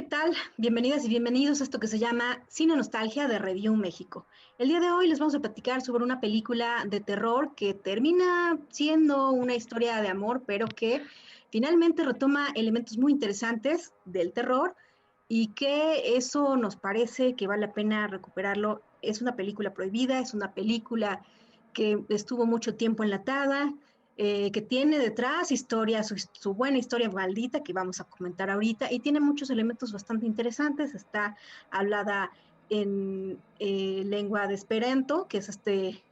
tal? Bienvenidas y bienvenidos a esto que se llama Cine Nostalgia de Review México. El día de hoy les vamos a platicar sobre una película de terror que termina siendo una historia de amor, pero que finalmente retoma elementos muy interesantes del terror y que eso nos parece que vale la pena recuperarlo. Es una película prohibida, es una película que estuvo mucho tiempo enlatada, que tiene detrás historia, su buena historia maldita que vamos a comentar ahorita, y tiene muchos elementos bastante interesantes. Está hablada en lengua de Esperanto, que es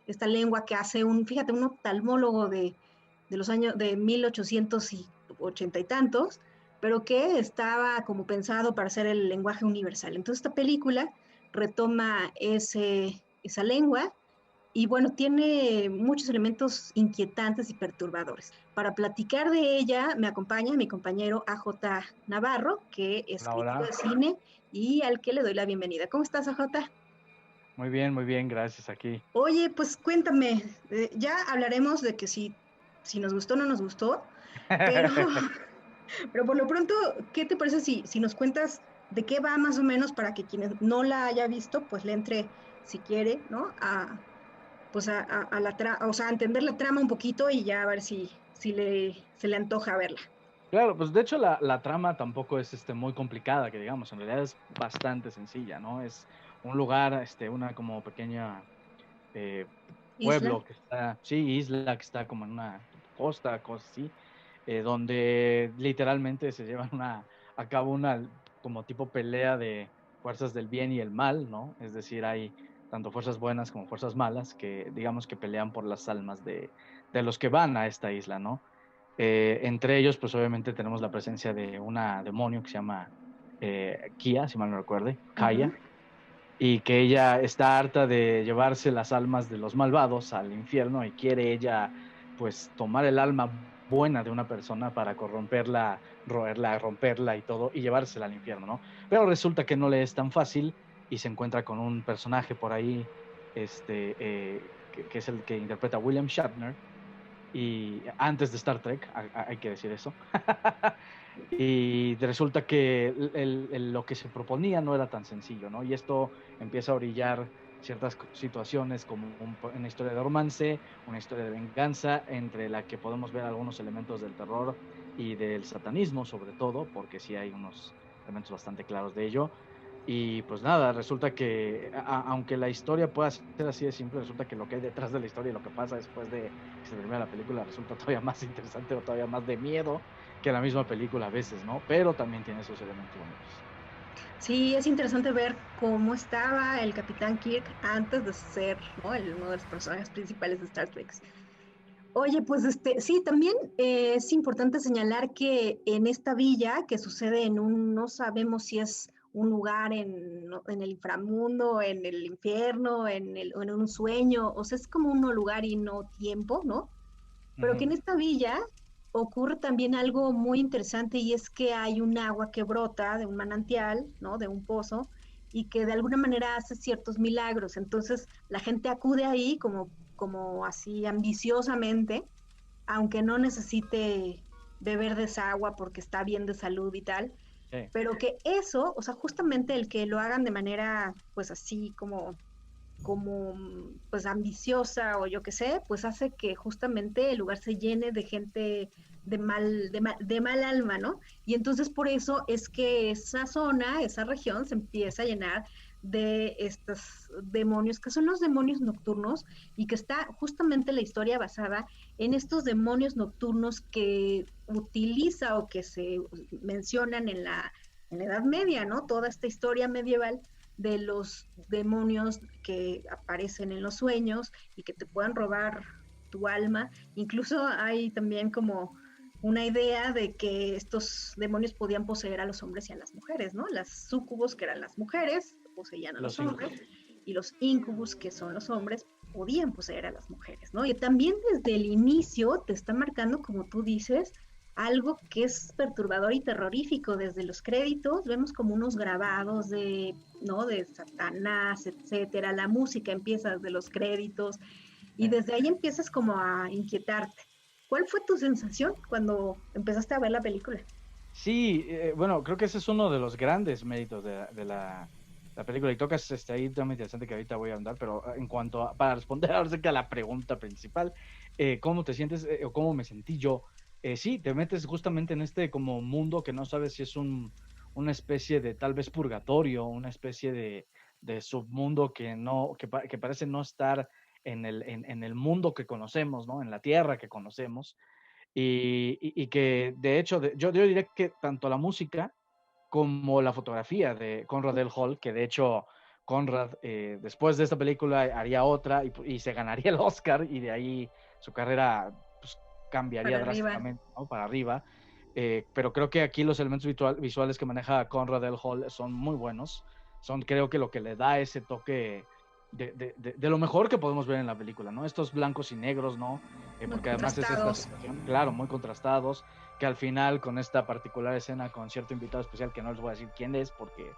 esta lengua que hace un oftalmólogo de los años de 1880 y tantos, pero que estaba como pensado para ser el lenguaje universal. Entonces esta película retoma esa lengua y bueno, tiene muchos elementos inquietantes y perturbadores. Para platicar de ella me acompaña mi compañero AJ Navarro, que es Hola, crítico de hola. cine y al que le doy la bienvenida. ¿Cómo estás, AJ? Muy bien, gracias aquí. Oye, pues cuéntame, ya hablaremos de que si nos gustó o no nos gustó, pero, pero por lo pronto, ¿qué te parece si nos cuentas de qué va más o menos para que quienes no la haya visto, pues le entre, si quiere, ¿no? Pues o sea, a entender la trama un poquito y ya a ver si se le antoja verla. Claro, pues de hecho la trama tampoco es muy complicada, que digamos, en realidad es bastante sencilla, ¿no? Es un lugar, una como pequeña eh, Isla. pueblo que está, sí, isla que está como en una costa, cosas así, donde literalmente se llevan a cabo una como tipo pelea de fuerzas del bien y el mal, ¿no? Es decir, hay tanto fuerzas buenas como fuerzas malas que digamos que pelean por las almas de los que van a esta isla, ¿no? Entre ellos, pues obviamente tenemos la presencia de una demonio que se llama Kia, si mal no recuerde, Kaya, Ujú. y que ella está harta de llevarse las almas de los malvados al infierno y quiere ella pues tomar el alma buena de una persona para corromperla, roerla, romperla y todo y llevársela al infierno, ¿no? Pero resulta que no le es tan fácil y se encuentra con un personaje por ahí, que es el que interpreta a William Shatner, y antes de Star Trek, hay que decir eso. Y resulta que lo que se proponía no era tan sencillo, ¿no? Y esto empieza a orillar ciertas situaciones como una historia de romance, una historia de venganza, entre la que podemos ver algunos elementos del terror y del satanismo, sobre todo, porque sí hay unos elementos bastante claros de ello. Y pues nada, resulta que aunque la historia pueda ser así de simple, resulta que lo que hay detrás de la historia y lo que pasa después de que se termina la película resulta todavía más interesante o todavía más de miedo que la misma película a veces, ¿no? Pero también tiene sus elementos bonitos. Sí, es interesante ver cómo estaba el Capitán Kirk antes de ser, ¿no? Uno de los personajes principales de Star Trek. Oye, pues sí, también es importante señalar que en esta villa, que sucede no sabemos si es un lugar ¿no? En el inframundo, en el infierno, o en un sueño, o sea, es como un no lugar y no tiempo, ¿no? Pero que Ujú. en esta villa ocurre también algo muy interesante, y es que hay un agua que brota de un manantial, ¿no? De un pozo, y que de alguna manera hace ciertos milagros. Entonces la gente acude ahí como así ambiciosamente, aunque no necesite beber de esa agua porque está bien de salud y tal, Sí. pero que eso, o sea, justamente el que lo hagan de manera pues así como pues ambiciosa o yo qué sé, pues hace que justamente el lugar se llene de gente de mal alma, ¿no? Y entonces por eso es que esa zona, esa región se empieza a llenar de estos demonios, que son los demonios nocturnos, y que está justamente la historia basada en estos demonios nocturnos que utiliza o que se mencionan en la Edad Media, ¿no? Toda esta historia medieval de los demonios que aparecen en los sueños y que te puedan robar tu alma. Incluso hay también como una idea de que estos demonios podían poseer a los hombres y a las mujeres, ¿no? Las súcubos, que eran las mujeres, poseían a Los los cinco. hombres, y los incubus, que son los hombres, podían poseer a las mujeres, ¿no? Y también desde el inicio te está marcando, como tú dices, algo que es perturbador y terrorífico. Desde los créditos vemos como unos grabados de, ¿no? De Satanás, etcétera. La música empieza desde los créditos y Sí. desde ahí empiezas como a inquietarte. ¿Cuál fue tu sensación cuando empezaste a ver la película? Sí, bueno, creo que ese es uno de los grandes méritos de la película. Y tocas ahí tema interesante que ahorita voy a andar, pero en cuanto para responder ahora sí que a la pregunta principal, ¿cómo te sientes o cómo me sentí yo? Sí, te metes justamente en este como mundo que no sabes si es una especie de tal vez purgatorio, una especie de submundo que no, que parece no estar en el mundo que conocemos, ¿no? En la tierra que conocemos y que de hecho, yo diría que tanto la música como la fotografía de Conrad L. Hall, que de hecho Conrad después de esta película haría otra y se ganaría el Oscar y de ahí su carrera pues, cambiaría Para arriba. drásticamente, ¿no? Para arriba. Pero creo que aquí los elementos visuales que maneja Conrad L. Hall son muy buenos. Son creo que lo que le da ese toque de lo mejor que podemos ver en la película, ¿no? Estos blancos y negros, ¿no? Muy Porque además es esta contrastados. situación, claro, muy contrastados, que al final con esta particular escena con cierto invitado especial que no les voy a decir quién es porque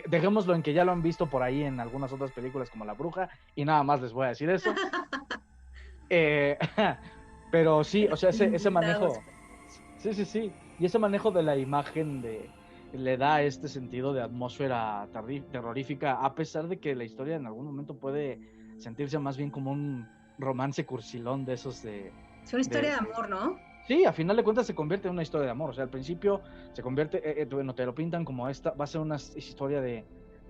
dejémoslo en que ya lo han visto por ahí en algunas otras películas como La Bruja y nada más les voy a decir eso. Eh, pero sí, o sea, ese Invitados. manejo, sí, sí, sí, y ese manejo de la imagen le da este sentido de atmósfera terrorífica, a pesar de que la historia en algún momento puede sentirse más bien como un romance cursilón de esos Es una historia de de amor, ¿no? Sí, a final de cuentas se convierte en una historia de amor. O sea, al principio se convierte, bueno, te lo pintan como esta, va a ser una historia del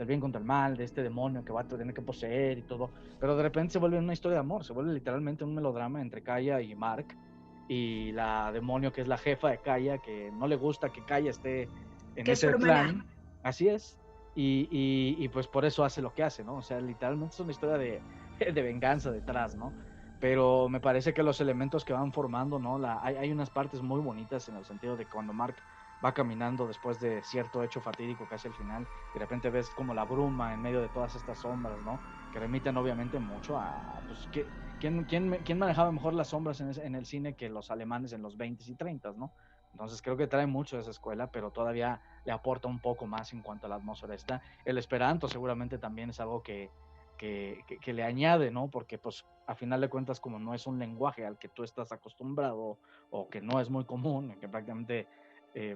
bien contra el mal, de este demonio que va a tener que poseer y todo. Pero de repente se vuelve una historia de amor, se vuelve literalmente un melodrama entre Kaya y Mark. Y la demonio que es la jefa de Kaya, que no le gusta que Kaya esté en Que es su ese hermana. clan. Así es. Y pues por eso hace lo que hace, ¿no? O sea, literalmente es una historia de venganza detrás, ¿no? Pero me parece que los elementos que van formando, ¿no? Hay unas partes muy bonitas en el sentido de cuando Mark va caminando después de cierto hecho fatídico casi al final, y de repente ves como la bruma en medio de todas estas sombras, ¿no? Que remiten obviamente mucho pues, ¿quién manejaba mejor las sombras en el cine que los alemanes en los 20s y 30s, ¿no? Entonces creo que trae mucho de esa escuela, pero todavía le aporta un poco más en cuanto a la atmósfera está. El Esperanto seguramente también es algo que le añade, ¿no? Porque pues a final de cuentas como no es un lenguaje al que tú estás acostumbrado o que no es muy común, que prácticamente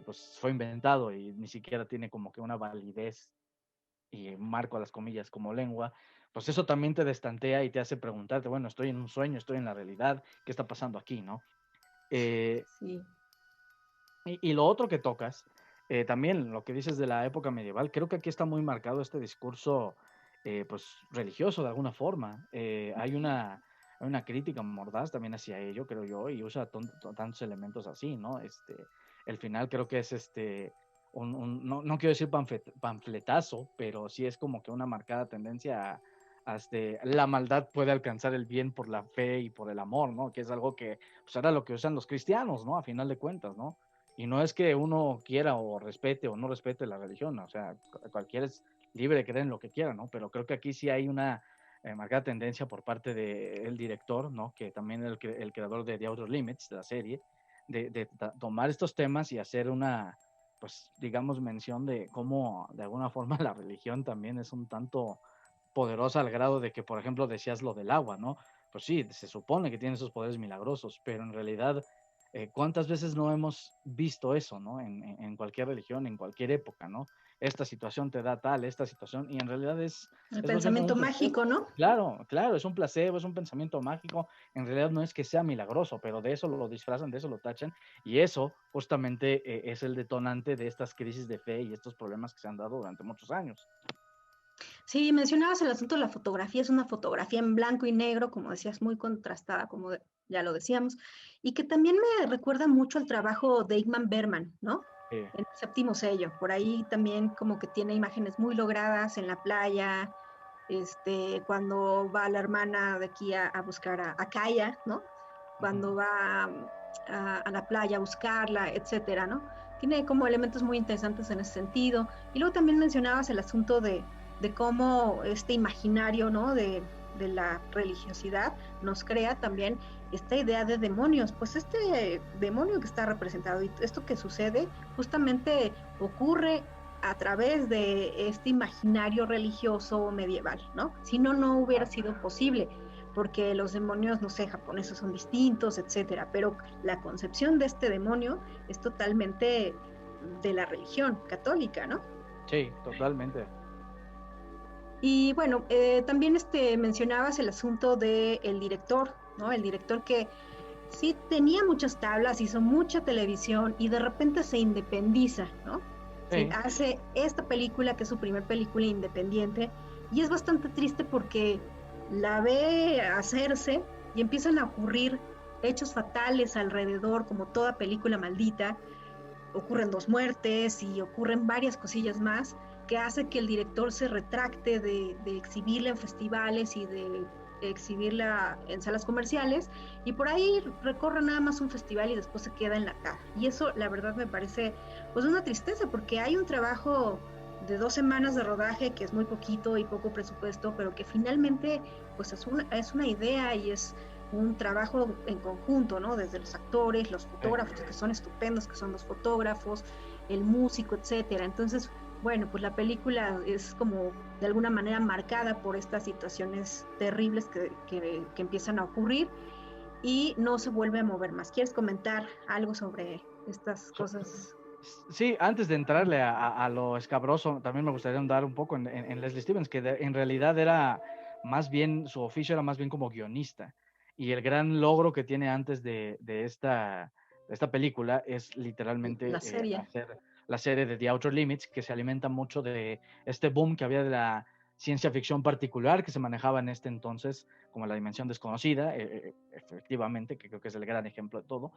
pues fue inventado y ni siquiera tiene como que una validez y marco a las comillas como lengua, pues eso también te destantea y te hace preguntarte, bueno, estoy en un sueño, estoy en la realidad, ¿qué está pasando aquí, no? Eh, Sí. y lo otro que tocas, también lo que dices de la época medieval, creo que aquí está muy marcado este discurso pues religioso de alguna forma. Hay una crítica mordaz también hacia ello, creo yo, y usa tantos elementos así, ¿no? El final creo que es no quiero decir panfletazo, pero sí es como que una marcada tendencia la maldad puede alcanzar el bien por la fe y por el amor, ¿no? Que es algo que pues era lo que usan los cristianos, ¿no? A final de cuentas, ¿no? Y no es que uno quiera o respete o no respete la religión, o sea, cualquiera es libre de creer en lo que quiera, ¿no? Pero creo que aquí sí hay una marcada tendencia por parte del director, ¿no? Que también es el creador de The Outer Limits, de la serie, de tomar estos temas y hacer una, pues, digamos, mención de cómo de alguna forma la religión también es un tanto poderosa al grado de que, por ejemplo, decías lo del agua, ¿no? Pues sí, se supone que tiene esos poderes milagrosos, pero en realidad ¿cuántas veces no hemos visto eso, ¿no? En cualquier religión, en cualquier época, ¿no? Esta situación te da tal, esta situación, y en realidad El es más bien como pensamiento un mágico, placebo. ¿no? Claro, claro, es un placebo, es un pensamiento mágico. En realidad no es que sea milagroso, pero de eso lo disfrazan, de eso lo tachan, y eso justamente es el detonante de estas crisis de fe y estos problemas que se han dado durante muchos años. Sí, mencionabas el asunto de la fotografía, es una fotografía en blanco y negro, como decías, muy contrastada, como ya lo decíamos, y que también me recuerda mucho al trabajo de Ingmar Bergman, ¿no? Eh, En Séptimo Sello, por ahí también como que tiene imágenes muy logradas en la playa, cuando va la hermana de aquí a buscar a Kaya, ¿no? Cuando uh-huh. va a la playa a buscarla, etcétera, ¿no? Tiene como elementos muy interesantes en ese sentido. Y luego también mencionabas el asunto de cómo este imaginario, ¿no? De la religiosidad nos crea también esta idea de demonios. Pues este demonio que está representado y esto que sucede justamente ocurre a través de este imaginario religioso medieval, ¿no? Si no, no hubiera sido posible. porque los demonios, no sé, japoneses son distintos, etcétera, pero la concepción de este demonio es totalmente de la religión católica, ¿no? Sí, totalmente. Y bueno, también mencionabas el asunto del director, ¿no? El director que sí tenía muchas tablas, hizo mucha televisión y de repente se independiza, ¿no? Se Sí, hace esta película que es su primer película independiente y es bastante triste porque la ve hacerse y empiezan a ocurrir hechos fatales alrededor, como toda película maldita. Ocurren dos muertes y ocurren varias cosillas más que hace que el director se retracte de exhibirla en festivales y de exhibirla en salas comerciales, y por ahí recorre nada más un festival y después se queda en la caja. Y eso la verdad me parece pues una tristeza, porque hay un trabajo de 2 semanas de rodaje que es muy poquito y poco presupuesto, pero que finalmente pues es una idea y es un trabajo en conjunto, ¿no? Desde los actores, los sí. fotógrafos, que son estupendos, que son los fotógrafos, el músico, etcétera. Entonces, bueno, pues la película es como de alguna manera marcada por estas situaciones terribles que empiezan a ocurrir y no se vuelve a mover más. ¿Quieres comentar algo sobre estas So- cosas? sí, antes de entrarle a lo escabroso, también me gustaría andar un poco en Leslie Stevens, que en realidad era más bien, su oficio era más bien como guionista. Y el gran logro que tiene antes de esta película es La literalmente serie. hacer la serie de The Outer Limits, que se alimenta mucho de este boom que había de la ciencia ficción particular que se manejaba en este entonces, como la dimensión desconocida, efectivamente, que creo que es el gran ejemplo de todo.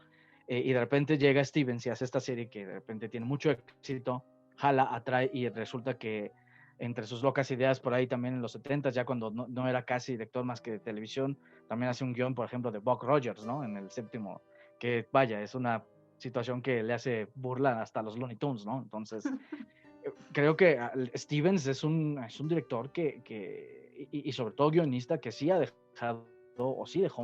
Y de repente llega Stevens y hace esta serie que de repente tiene mucho éxito, jala, atrae, y resulta que entre sus locas ideas por ahí también en los 70, ya cuando no era casi director más que de televisión, también hace un guión, por ejemplo, de Buck Rogers, ¿no? En el séptimo, que vaya, es una situación que le hace burla hasta los Looney Tunes, ¿no? Entonces, creo que Stevens es un director y sobre todo guionista, que sí ha dejado, o sí dejó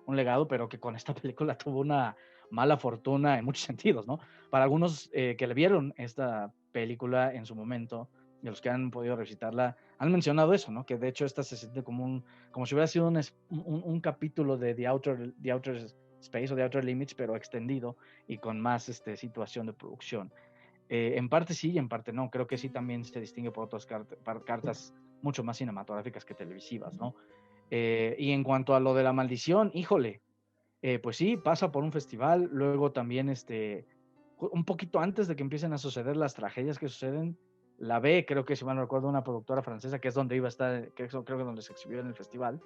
un legado, pero que con esta película tuvo una mala fortuna en muchos sentidos, ¿no? Para algunos que le vieron esta película en su momento, y los que han podido revisitarla, han mencionado eso, ¿no? Que de hecho esta se siente como si hubiera sido un capítulo de The Outer Space o The Outer Limits, pero extendido y con más situación de producción. En parte sí y en parte no. Creo que sí también se distingue por otras cartas mucho más cinematográficas que televisivas, ¿no? Y en cuanto a lo de la maldición, híjole, pues sí, pasa por un festival, luego también un poquito antes de que empiecen a suceder las tragedias que suceden, la ve, creo que si mal no recuerdo, una productora francesa, que es donde iba a estar, creo que donde se exhibió en el festival,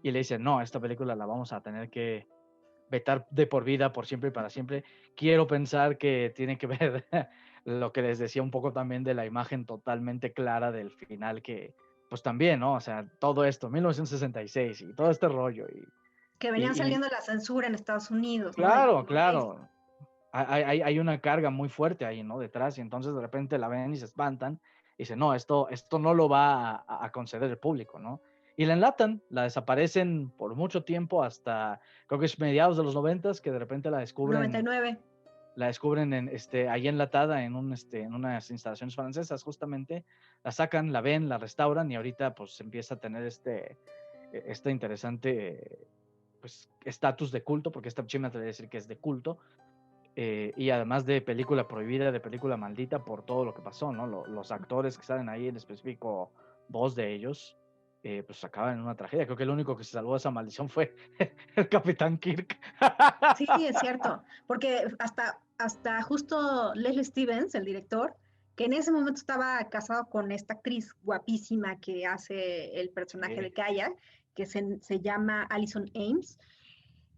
y le dice, no, esta película la vamos a tener que vetar de por vida, por siempre y para siempre. Quiero pensar que tiene que ver lo que les decía un poco también de la imagen totalmente clara del final, que pues también, ¿no? O sea, todo esto, 1966 y todo este rollo. Que venían Y saliendo la censura en Estados Unidos, ¿no? De claro, Blu-rays. claro, hay una carga muy fuerte ahí, ¿no? Detrás, y entonces de repente la ven y se espantan y dicen, no, esto no lo va a conceder el público, ¿no? Y la enlatan, la desaparecen por mucho tiempo hasta, creo que es mediados de los 90, que de repente Noventa y nueve. la descubren ahí enlatada en unas instalaciones francesas justamente, la sacan, la ven, la restauran, y ahorita pues empieza a tener este interesante pues estatus de culto, porque esta chima te voy a decir que es de culto, y además de película prohibida, de película maldita por todo lo que pasó, ¿no? Los actores que salen ahí, en específico dos de ellos, pues acaban en una tragedia. Creo que el único que se salvó de esa maldición fue el Capitán Kirk. Sí, es cierto, porque hasta justo Leslie Stevens, el director, que en ese momento estaba casado con esta actriz guapísima que hace el personaje de Kaya, que se llama Alison Ames,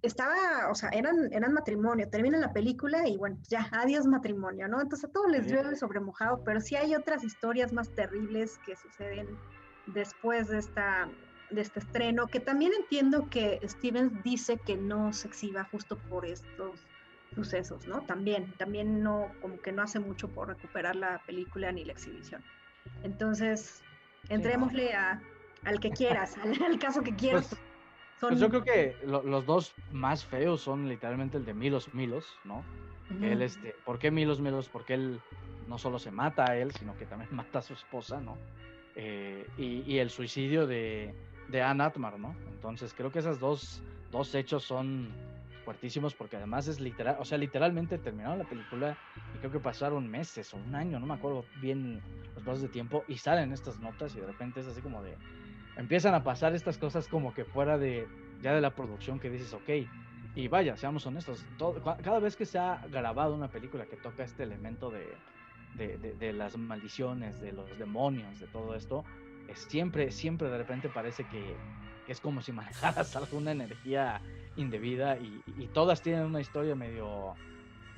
estaba, o sea, eran matrimonio, termina la película y bueno, pues ya, adiós matrimonio, ¿no? Entonces a todos les Sí, llueve sobre mojado, pero sí hay otras historias más terribles que suceden después de este estreno, que también entiendo que Stevens dice que no se exhiba justo por estos sucesos, ¿no? También no, como que no hace mucho por recuperar la película ni la exhibición. Entonces, sí, no. entrémosle al que quieras, al caso que quieras. Pues, pues yo Son... creo que los dos más feos son literalmente el de Milos Milos, ¿no? Que él, Uh, ¿por qué Milos Milos? Porque él no solo se mata a él, sino que también mata a su esposa, ¿no? Y el suicidio de de Ann Atmar, ¿no? Entonces creo que esos dos hechos son fuertísimos porque además es literal, o sea, literalmente terminaron la película y creo que pasaron meses o un año, no me acuerdo bien los pasos de tiempo, y salen estas notas y de repente es así como de, empiezan a pasar estas cosas como que fuera de ya de la producción, que dices, ok, y vaya, seamos honestos, cada vez que se ha grabado una película que toca este elemento de las maldiciones, de los demonios, de todo esto, siempre de repente parece que es como si manejaras alguna energía indebida y todas tienen una historia medio,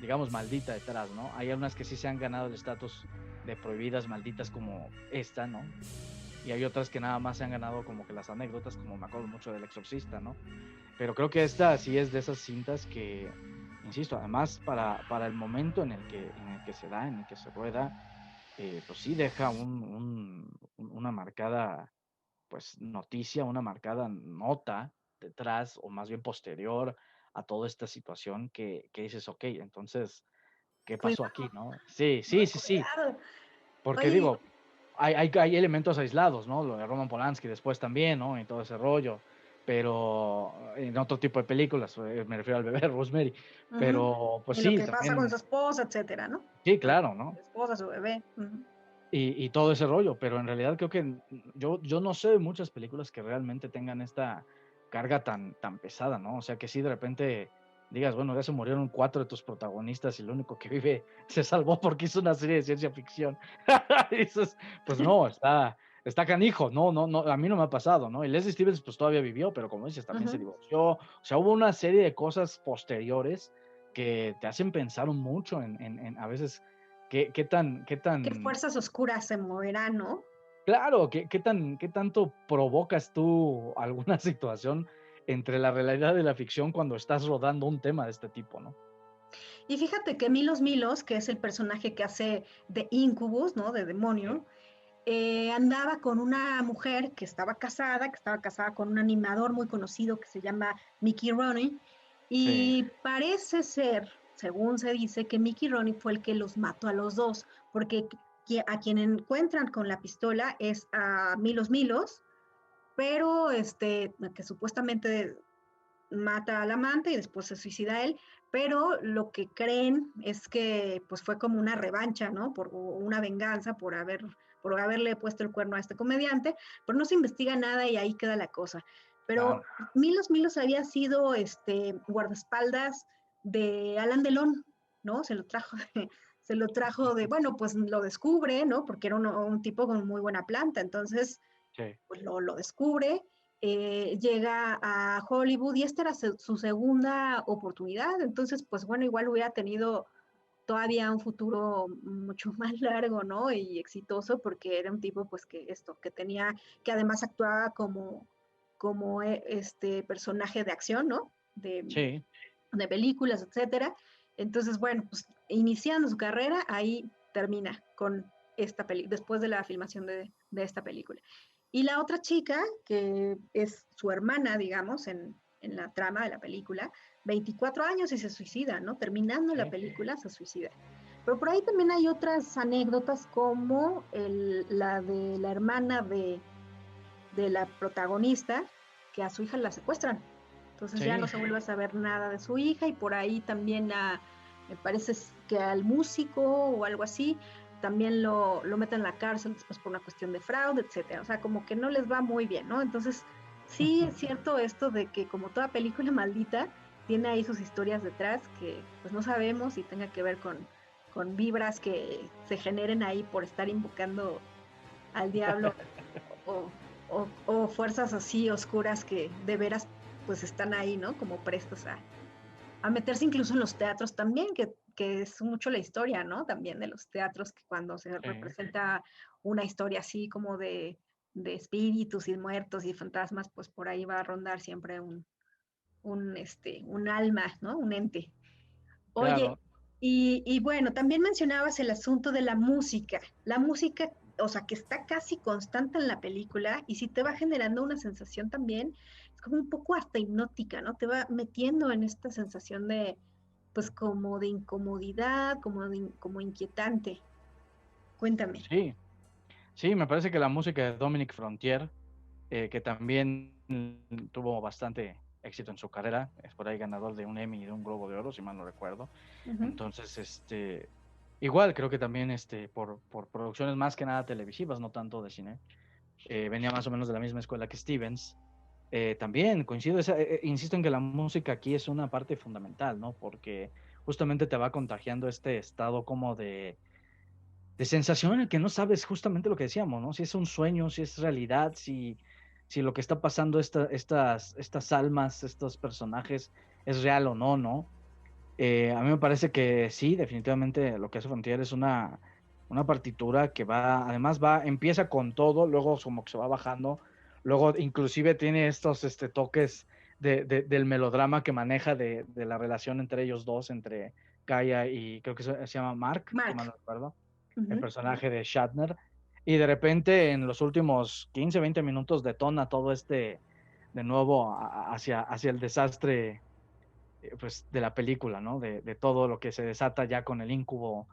digamos, maldita detrás, ¿no? Hay algunas que sí se han ganado el estatus de prohibidas, malditas como esta, ¿no? Y hay otras que nada más se han ganado como que las anécdotas, como me acuerdo mucho del Exorcista, ¿no? Pero creo que esta sí es de esas cintas que, insisto, además para el momento en el que se da, en el que se rueda, pues sí deja una marcada, pues, noticia, una marcada nota detrás, o más bien posterior a toda esta situación que dices, ok, entonces, ¿qué pasó aquí, Cuidado, no? Sí, muy sí, sí, sí, cuidado. porque Oye, digo, hay elementos aislados, ¿no? Lo de Roman Polanski después también, ¿no? Y todo ese rollo, pero en otro tipo de películas, me refiero al bebé Rosemary, ujú, pero pues y lo sí, que pasa con también, su esposa, etcétera, ¿no? sí, Bueno, claro, ¿no? su esposa, su bebé. Ujú. Y todo ese rollo, pero en realidad creo que yo no sé de muchas películas que realmente tengan esta carga tan pesada, ¿no? O sea, que si de repente digas, bueno, ya se murieron 4 de tus protagonistas y lo único que vive se salvó porque hizo una serie de ciencia ficción. Y dices, pues no, está canijo, no, a mí no me ha pasado, ¿no? Y Leslie Stevens pues todavía vivió, pero como dices, también se Ujú. divorció. O sea, hubo una serie de cosas posteriores que te hacen pensar mucho en a veces qué ¿Qué tan fuerzas oscuras se moverán, no? claro, qué tanto provocas tú alguna situación entre la realidad y la ficción cuando estás rodando un tema de este tipo, ¿no? Y fíjate que Milos Milos, que es el personaje que hace de Incubus, ¿no? De Sí, demonio, andaba con una mujer que estaba casada con un animador muy conocido que se llama Mickey Rooney, sí, y parece ser, según se dice, que Mickey Rooney fue el que los mató a los dos, porque a quien encuentran con la pistola es a Milos Milos, pero que supuestamente mata al amante y después se suicida él, pero lo que creen es que pues fue como una revancha, ¿no? Por una venganza por haberle puesto el cuerno a este comediante, pero no se investiga nada y ahí queda la cosa. Pero claro. Milos Milos había sido guardaespaldas de Alan Delon, ¿no? Se lo trajo de, bueno, pues lo descubre, ¿no? Porque era un tipo con muy buena planta, entonces Sí, pues lo descubre, llega a Hollywood y esta era su segunda oportunidad, entonces pues bueno, igual hubiera tenido todavía un futuro mucho más largo, ¿no? Y exitoso porque era un tipo pues que tenía, que además actuaba como este personaje de acción, ¿no? sí, De películas, etcétera. Entonces, bueno, pues iniciando su carrera, ahí termina con esta película, después de la filmación de esta película. Y la otra chica, que es su hermana, digamos, en la trama de la película, 24 años y se suicida, ¿no? Terminando la sí, película, se suicida. Pero por ahí también hay otras anécdotas como la de la hermana de la protagonista, que a su hija la secuestran. Entonces ya no sí, se vuelve a saber nada de su hija y por ahí también me parece que al músico o algo así, también lo meten en la cárcel después por una cuestión de fraude, etcétera. O sea, como que no les va muy bien, ¿no? Entonces, sí es cierto esto de que como toda película maldita, tiene ahí sus historias detrás que pues no sabemos y tenga que ver con vibras que se generen ahí por estar invocando al diablo o, o fuerzas así oscuras que de veras pues están ahí, ¿no? Como prestos a meterse incluso en los teatros también, que es mucho la historia, ¿no? También de los teatros, que cuando se sí, representa una historia así como de espíritus y muertos y fantasmas, pues por ahí va a rondar siempre un alma, ¿no? Un ente. Oye, claro. y bueno, también mencionabas el asunto de la música. La música, o sea, que está casi constante en la película y si te va generando una sensación también, es como un poco hasta hipnótica, ¿no? Te va metiendo en esta sensación de, pues como de incomodidad, como inquietante. Cuéntame. Sí, sí, me parece que la música de Dominic Frontier que también tuvo bastante éxito en su carrera, es por ahí ganador de un Emmy y de un Globo de Oro, si mal no recuerdo. Entonces, igual creo que también por producciones más que nada televisivas, no tanto de cine, venía más o menos de la misma escuela que Stevens. También coincido, insisto en que la música aquí es una parte fundamental, ¿no? Porque justamente te va contagiando este estado como de sensación en el que no sabes justamente lo que decíamos, ¿no? Si es un sueño, si es realidad, si lo que está pasando estas almas, estos personajes, es real o no, ¿no? A mí me parece que sí, definitivamente lo que hace Frontier es una partitura que además empieza con todo, luego como que se va bajando, luego inclusive tiene estos toques del melodrama que maneja de la relación entre ellos dos, entre Kaya y creo que se llama Mark, si mal no Mark. recuerdo, el personaje de Shatner, y de repente en los últimos 15, 20 minutos detona todo de nuevo hacia el desastre pues de la película, ¿no? De todo lo que se desata ya con el incubo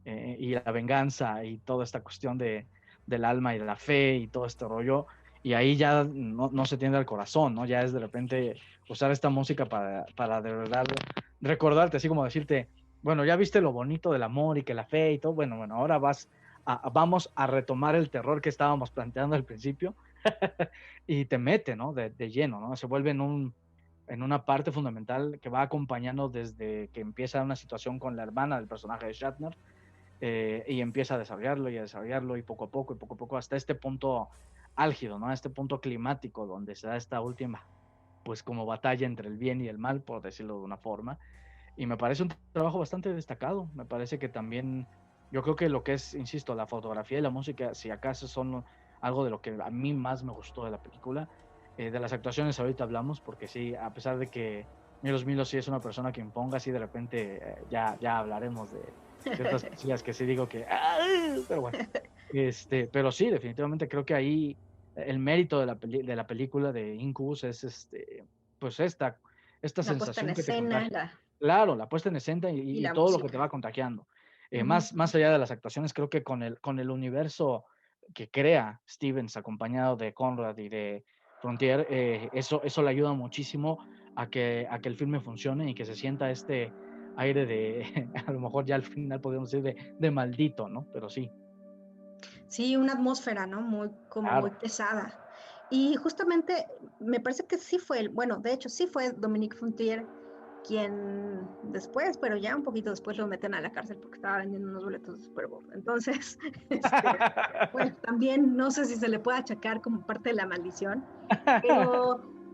y la venganza y toda esta cuestión del alma y de la fe y todo este rollo. Y ahí ya no se tiende al corazón, ¿no? Ya es de repente usar esta música para de verdad recordarte, así como decirte, bueno, ya viste lo bonito del amor y que la fe y todo, bueno, ahora vamos a retomar el terror que estábamos planteando al principio y te mete, ¿no? De lleno, ¿no? Se vuelve en una parte fundamental que va acompañando desde que empieza una situación con la hermana del personaje de Shatner y empieza a desarrollarlo y poco a poco hasta este punto álgido, ¿no? Este punto climático donde se da esta última, pues como batalla entre el bien y el mal, por decirlo de una forma. Y me parece un trabajo bastante destacado. Me parece que también, yo creo que lo que es, insisto, la fotografía y la música, si acaso son algo de lo que a mí más me gustó de la película. De las actuaciones ahorita hablamos, porque sí, a pesar de que Milos Milos sí es una persona que imponga, sí de repente ya hablaremos de ciertas cosillas que sí digo que, pero bueno, pero sí, definitivamente creo que ahí el mérito de la película de Incubus es pues esta La puesta en sensación que te escena, contagia. Claro, la puesta en escena y y la todo lo que te música. va contagiando. Más allá de las actuaciones, creo que con el universo que crea Stevens, acompañado de Conrad y de Frontier, eso le ayuda muchísimo a que el filme funcione y que se sienta este aire de, a lo mejor ya al final podemos decir de maldito, ¿no? Pero sí. Sí, una atmósfera, ¿no? Como muy Claro. pesada. Y justamente me parece que sí fue, bueno, de hecho sí fue Dominique Frontier quien después, pero ya un poquito después lo meten a la cárcel porque estaba vendiendo unos boletos de Super Bowl. Entonces, bueno, también no sé si se le puede achacar como parte de la maldición,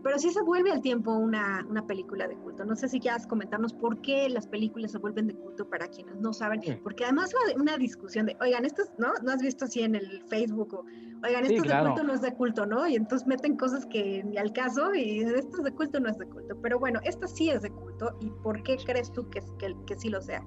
pero sí se vuelve al tiempo una película de culto. No sé si quieras comentarnos por qué las películas se vuelven de culto para quienes no saben, Sí, porque además una discusión de, oigan, esto es, ¿no? ¿No has visto así en el Facebook? O, oigan, sí, esto es de culto, claro. no es de culto, ¿no? Y entonces meten cosas que ni al caso y esto es de culto, no es de culto. Pero bueno, esta sí es de culto. ¿Y por qué crees tú que sí lo sea?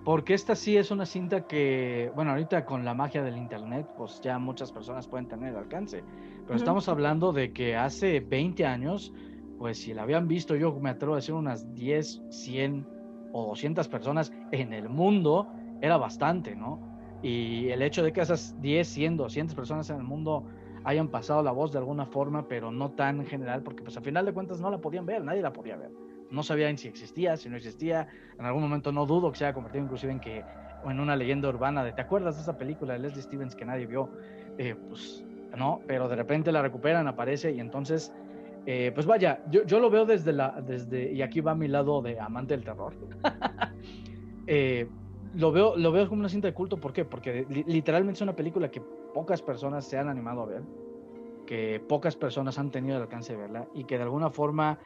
Porque esta sí es una cinta que, bueno, ahorita con la magia del internet, pues ya muchas personas pueden tener alcance. Pero Uh -huh. estamos hablando de que hace 20 años, pues si la habían visto, yo me atrevo a decir unas 10, 100 o 200 personas en el mundo, era bastante, ¿no? Y el hecho de que esas 10, 100, 200 personas en el mundo hayan pasado la voz de alguna forma, pero no tan general, porque pues al final de cuentas no la podían ver, nadie la podía ver. No sabían si existía, si no existía. En algún momento no dudo que se haya convertido inclusive en una leyenda urbana de ¿te acuerdas de esa película de Leslie Stevens que nadie vio? Pues no, pero de repente la recuperan, aparece y entonces, pues vaya, yo lo veo y aquí va mi lado de amante del terror. Lo veo como una cinta de culto, ¿por qué? Porque literalmente es una película que pocas personas se han animado a ver, que pocas personas han tenido el alcance de verla y que de alguna forma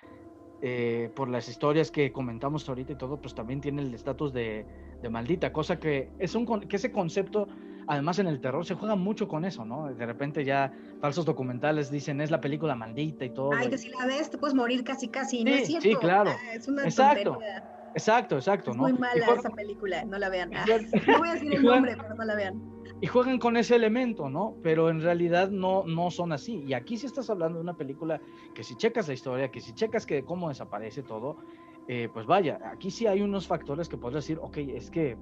por las historias que comentamos ahorita y todo, pues también tiene el estatus de maldita, cosa que que ese concepto, además en el terror se juega mucho con eso, ¿no? De repente ya falsos documentales dicen es la película maldita y todo. Ay, que si la ves te puedes morir casi casi. No es Sí, sí, cierto. claro. Ah, es una Exacto, tontería. exacto, Es ¿no? muy mala esa película, no la vean. Y Ah, juegan, no voy a decir y el juegan, nombre, pero no la vean. y juegan con ese elemento, ¿no? Pero en realidad no son así. Y aquí sí estás hablando de una película que si checas la historia, que si checas que cómo desaparece todo, pues vaya, aquí sí hay unos factores que podrías decir, ok, es que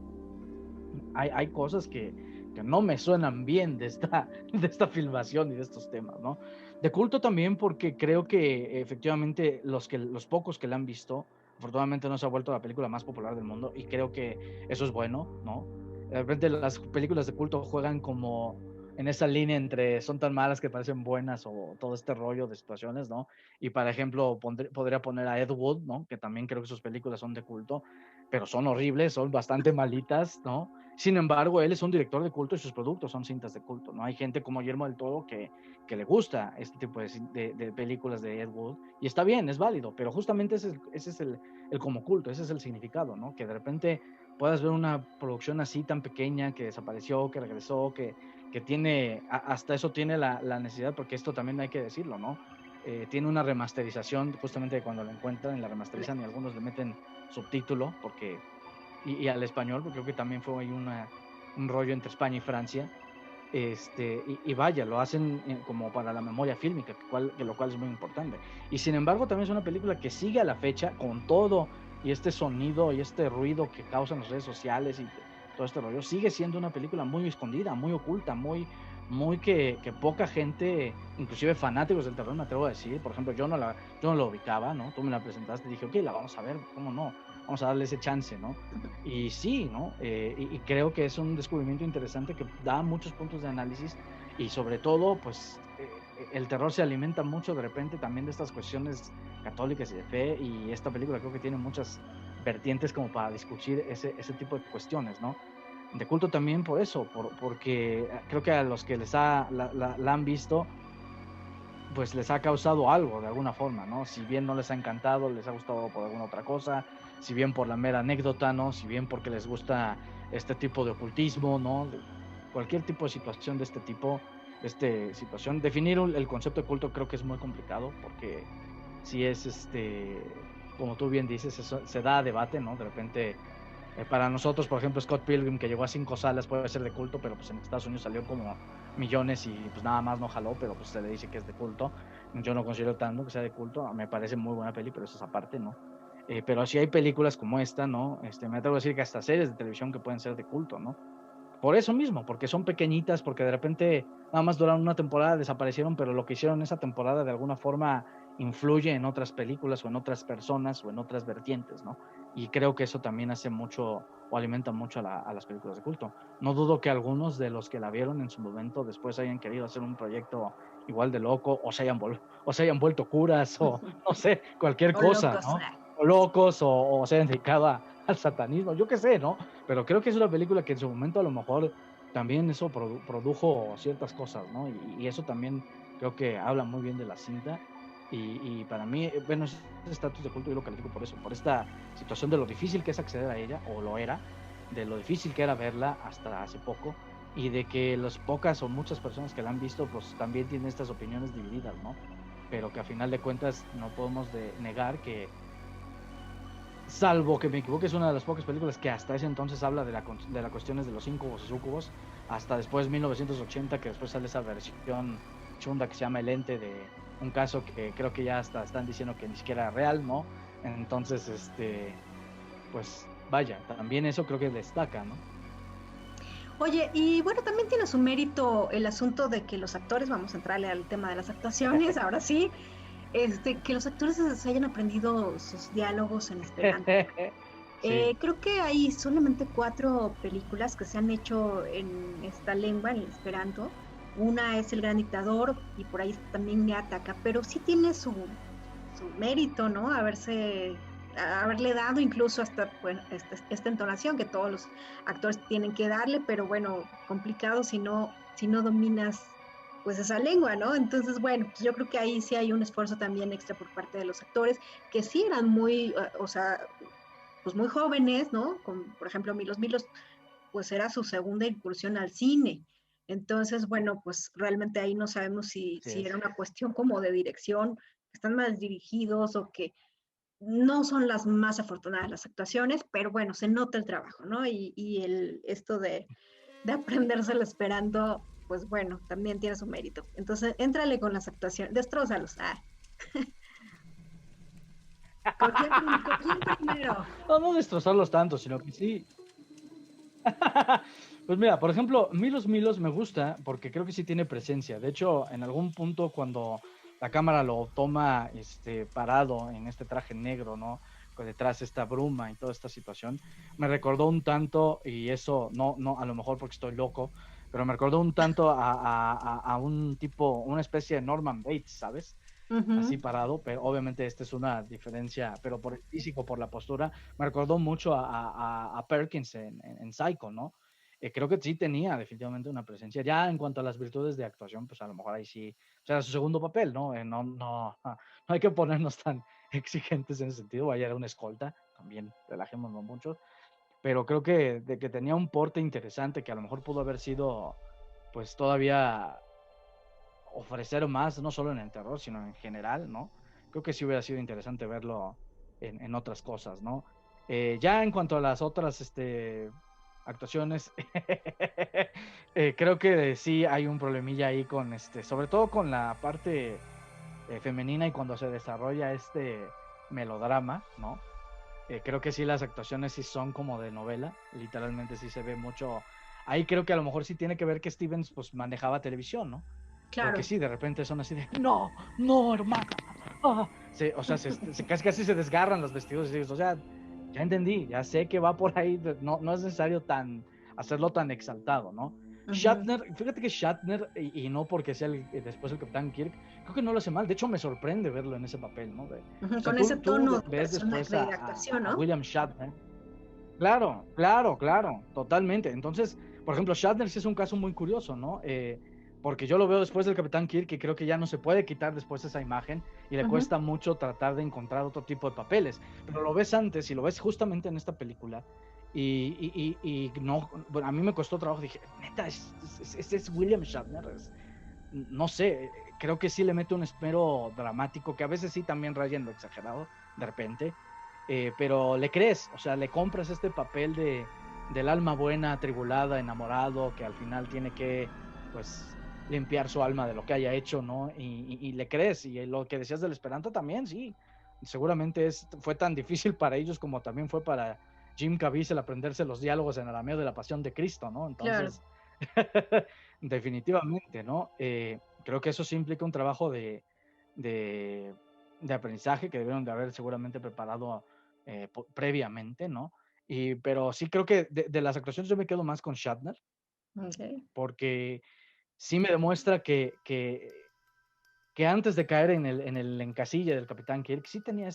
hay cosas que que no me suenan bien de esta filmación y de estos temas, ¿no? De culto también porque creo que efectivamente los pocos que la han visto, afortunadamente no se ha vuelto la película más popular del mundo y creo que eso es bueno, ¿no? De repente las películas de culto juegan como en esa línea entre son tan malas que parecen buenas o todo este rollo de situaciones, ¿no? Y por ejemplo, podría poner a Ed Wood, ¿no? Que también creo que sus películas son de culto, pero son horribles, son bastante malitas, ¿no? Sin embargo, él es un director de culto y sus productos son cintas de culto, ¿no? Hay gente como Guillermo del Toro que le gusta este tipo de películas de Ed Wood y está bien, es válido, pero justamente ese es el como culto, ese es el significado, ¿no? Que de repente puedas ver una producción así tan pequeña que desapareció, que regresó, que tiene, hasta eso tiene la necesidad, porque esto también hay que decirlo, ¿no? Tiene una remasterización, justamente cuando la encuentran y la remasterizan y algunos le meten subtítulo, porque y al español, porque creo que también fue ahí un rollo entre España y Francia, y vaya, lo hacen como para la memoria fílmica, que lo cual es muy importante. Y sin embargo también es una película que sigue a la fecha con todo y este sonido y este ruido que causan las redes sociales y todo este rollo, sigue siendo una película muy escondida, muy oculta, muy que poca gente, inclusive fanáticos del terror, me atrevo a decir. Por ejemplo, yo no la ubicaba, ¿no? Tú me la presentaste y dije, ok, la vamos a ver, ¿cómo no? Vamos a darle ese chance, ¿no? Y sí, ¿no? Y creo que es un descubrimiento interesante que da muchos puntos de análisis y sobre todo, pues, el terror se alimenta mucho de repente también de estas cuestiones católicas y de fe, y esta película creo que tiene muchas vertientes como para discutir ese tipo de cuestiones, ¿no? De culto también por eso, porque creo que a los que la han visto, pues les ha causado algo de alguna forma, ¿no? Si bien no les ha encantado, les ha gustado por alguna otra cosa, si bien por la mera anécdota, ¿no? Si bien porque les gusta este tipo de ocultismo, ¿no? Cualquier tipo de situación de este tipo, situación. Definir el concepto de culto creo que es muy complicado, porque si es, como tú bien dices, eso se da a debate, ¿no? De repente, para nosotros, por ejemplo, Scott Pilgrim, que llegó a 5 salas, puede ser de culto, pero pues en Estados Unidos salió como millones y pues nada más no jaló, pero pues se le dice que es de culto. Yo no considero tanto que sea de culto, me parece muy buena peli, pero eso es aparte, ¿no? Pero sí hay películas como esta, ¿no? Me atrevo a decir que hasta series de televisión que pueden ser de culto, ¿no? Por eso mismo, porque son pequeñitas, porque de repente nada más duraron una temporada, desaparecieron, pero lo que hicieron esa temporada de alguna forma influye en otras películas o en otras personas o en otras vertientes, ¿no? Y creo que eso también hace mucho o alimenta mucho a las películas de culto. No dudo que algunos de los que la vieron en su momento después hayan querido hacer un proyecto igual de loco, o se hayan vuelto curas, o no sé, cualquier cosa, locos, ¿no? O locos, o se hayan dedicado al satanismo, yo qué sé, ¿no? Pero creo que es una película que en su momento a lo mejor también eso produjo ciertas cosas, ¿no? Y eso también creo que habla muy bien de la cinta. Y para mí, bueno, ese estatus de culto yo lo califico por eso, por esta situación de lo difícil que es acceder a ella, o lo era, de lo difícil que era verla hasta hace poco, y de que las pocas o muchas personas que la han visto, pues también tienen estas opiniones divididas, ¿no? Pero que a final de cuentas no podemos negar que, salvo que me equivoque, es una de las pocas películas que hasta ese entonces habla de las cuestiones de los incubos y súcubos, hasta después 1980, que después sale esa versión chunda que se llama El Ente, de un caso que creo que ya hasta están diciendo que ni siquiera era real, ¿no? Entonces, pues vaya, también eso creo que destaca, ¿no? Oye, y bueno, también tiene su mérito el asunto de que los actores, vamos a entrarle al tema de las actuaciones, ahora sí, que los actores se hayan aprendido sus diálogos en esperanto. Sí. Creo que hay solamente 4 películas que se han hecho en esta lengua, en el esperanto. Una es El Gran Dictador y por ahí también Gattaca, pero sí tiene su mérito, ¿no? Haberle dado incluso hasta bueno, esta entonación que todos los actores tienen que darle, pero bueno, complicado si no dominas pues esa lengua, ¿no? Entonces, bueno, pues yo creo que ahí sí hay un esfuerzo también extra por parte de los actores, que sí eran muy, o sea, pues muy jóvenes, ¿no? Por ejemplo, Milos, pues era su segunda incursión al cine. Entonces, bueno, pues realmente ahí no sabemos si era una cuestión como de dirección, que están mal dirigidos o que no son las más afortunadas las actuaciones, pero bueno, se nota el trabajo, ¿no? Y esto de aprendérselo esperando, pues bueno, también tiene su mérito. Entonces, éntrale con las actuaciones, destrózalos. ¿Con quién primero? No destrozarlos tanto, sino que sí. Pues mira, por ejemplo, Milos Milos me gusta porque creo que sí tiene presencia. De hecho, en algún punto cuando la cámara lo toma parado en este traje negro, ¿no? Con detrás esta bruma y toda esta situación, me recordó un tanto, y eso no, a lo mejor porque estoy loco, pero me recordó un tanto a un tipo, una especie de Norman Bates, ¿sabes? Así parado, pero obviamente esta es una diferencia, pero por el físico, por la postura, me recordó mucho a Perkins en Psycho, ¿no? Creo que sí tenía definitivamente una presencia. Ya en cuanto a las virtudes de actuación, pues a lo mejor ahí sí, o sea, su segundo papel, ¿no? No hay que ponernos tan exigentes en ese sentido, vaya, era una escolta, también relajémonos mucho, pero creo que de que tenía un porte interesante que a lo mejor pudo haber sido, pues todavía ofrecer más, no solo en el terror, sino en general, ¿no? Creo que sí hubiera sido interesante verlo en otras cosas, ¿no? Ya en cuanto a las otras actuaciones, creo que sí hay un problemilla ahí con sobre todo con la parte femenina y cuando se desarrolla este melodrama, ¿no? Creo que sí las actuaciones sí son como de novela, literalmente sí se ve mucho. Ahí creo que a lo mejor sí tiene que ver que Stevens pues manejaba televisión, ¿no? Claro. Porque sí, de repente son así de, no, hermana. O sea, casi se desgarran los vestidos. O sea, ya entendí, ya sé que va por ahí, no es necesario hacerlo tan exaltado, ¿no? Shatner, fíjate que Shatner, y no porque sea después el Capitán Kirk, creo que no lo hace mal. De hecho, me sorprende verlo en ese papel, ¿no? Con ese tono tú ves después de actuación, ¿no? a William Shatner. Claro, totalmente. Entonces, por ejemplo, Shatner sí es un caso muy curioso, ¿no? Porque yo lo veo después del Capitán Kirk y creo que ya no se puede quitar después esa imagen y le cuesta mucho tratar de encontrar otro tipo de papeles. Pero lo ves antes y lo ves justamente en esta película y no, bueno, a mí me costó trabajo. Dije, neta, es William Shatner. No sé, creo que sí le mete un esmero dramático que a veces sí también raya en lo exagerado de repente. Pero le crees, o sea, le compras este papel del alma buena, atribulada, enamorado, que al final tiene que, pues, limpiar su alma de lo que haya hecho, ¿no? Y le crees, y lo que decías del Esperanto también, sí, seguramente fue tan difícil para ellos como también fue para Jim Caviezel aprenderse los diálogos en arameo de la Pasión de Cristo, ¿no? Entonces, claro. Definitivamente, ¿no? Creo que eso sí implica un trabajo de aprendizaje que debieron de haber seguramente preparado previamente, ¿no? Pero sí creo que de las actuaciones yo me quedo más con Shatner, porque sí me demuestra que antes de caer en el encasille del Capitán Kirk, sí tenía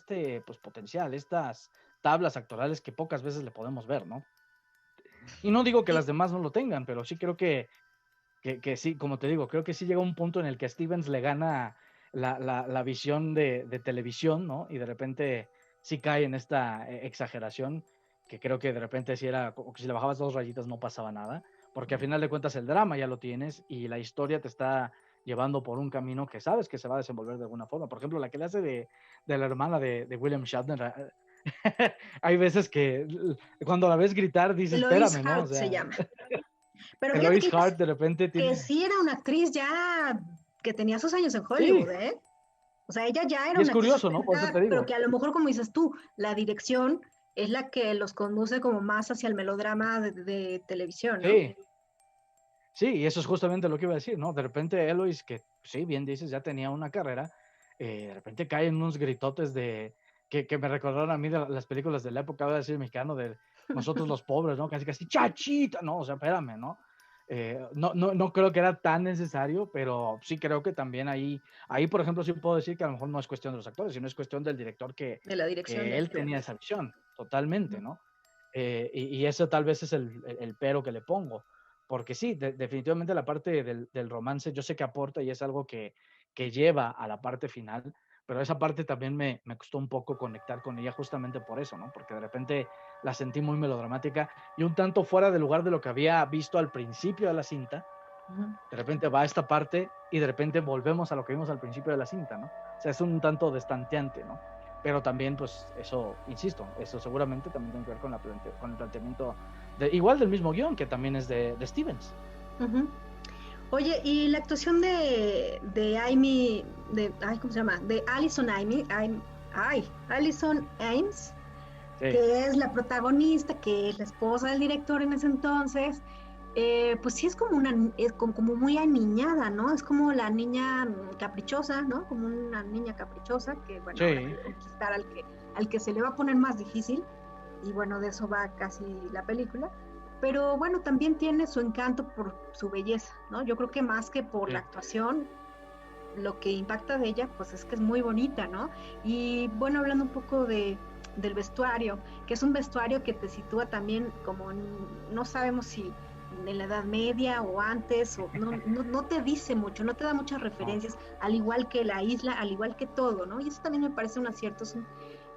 pues, potencial, estas tablas actorales que pocas veces le podemos ver, ¿no? Y no digo que las demás no lo tengan, pero sí creo que sí, como te digo, creo que sí llega un punto en el que a Stevens le gana la visión de televisión, ¿no? Y de repente sí cae en esta exageración, que creo que de repente si le bajabas 2 rayitas no pasaba nada, porque al final de cuentas el drama ya lo tienes y la historia te está llevando por un camino que sabes que se va a desenvolver de alguna forma. Por ejemplo, la que le hace de la hermana de William Shatner, hay veces que cuando la ves gritar dices, Eloise espérame, Hart, ¿no? O sea, se llama. Pero Eloise Hart de repente tiene... Que sí era una actriz ya que tenía sus años en Hollywood, sí. O sea, ella ya era y es curioso, ¿no? Por eso te digo. Pero que a lo mejor, como dices tú, la dirección es la que los conduce como más hacia el melodrama de televisión, ¿no? Sí, y eso es justamente lo que iba a decir, ¿no? De repente Eloise, que sí, bien dices, ya tenía una carrera, de repente cae en unos gritotes que me recordaron a mí de las películas de la época, voy a decir mexicano, de nosotros los pobres, ¿no? Casi, chachita, no, o sea, espérame, ¿no? No creo que era tan necesario, pero sí creo que también ahí, por ejemplo, sí puedo decir que a lo mejor no es cuestión de los actores, sino es cuestión del director de la dirección que él tenía esa visión, totalmente, ¿no? Y eso tal vez es el pero que le pongo. Porque sí, definitivamente la parte del romance yo sé que aporta y es algo que lleva a la parte final, pero esa parte también me costó un poco conectar con ella justamente por eso, ¿no? Porque de repente la sentí muy melodramática y un tanto fuera de lugar de lo que había visto al principio de la cinta. De repente va a esta parte y de repente volvemos a lo que vimos al principio de la cinta, ¿no? O sea, es un tanto destanteante, ¿no? Pero también, pues, eso, insisto, eso seguramente también tiene que ver con el planteamiento igual del mismo guión, que también es de Stevens. Oye, y la actuación de Amy, ¿cómo se llama? De Allison Allison Ames, sí. Que es la protagonista, que es la esposa del director en ese entonces, Pues sí es como como muy aniñada, ¿no? Es como la niña caprichosa, ¿no? Como una niña caprichosa que, bueno, ahora Sí, quiere conquistar al que se le va a poner más difícil, y bueno, de eso va casi la película. Pero bueno, también tiene su encanto por su belleza, ¿no? Yo creo que más que por la sí, actuación, lo que impacta de ella, pues es que es muy bonita, ¿no? Y bueno, hablando un poco del vestuario, que es un vestuario que te sitúa también como, no sabemos si en la Edad Media o antes, o no te dice mucho, no te da muchas no, referencias, al igual que la isla, al igual que todo, ¿no? Y eso también me parece un acierto, es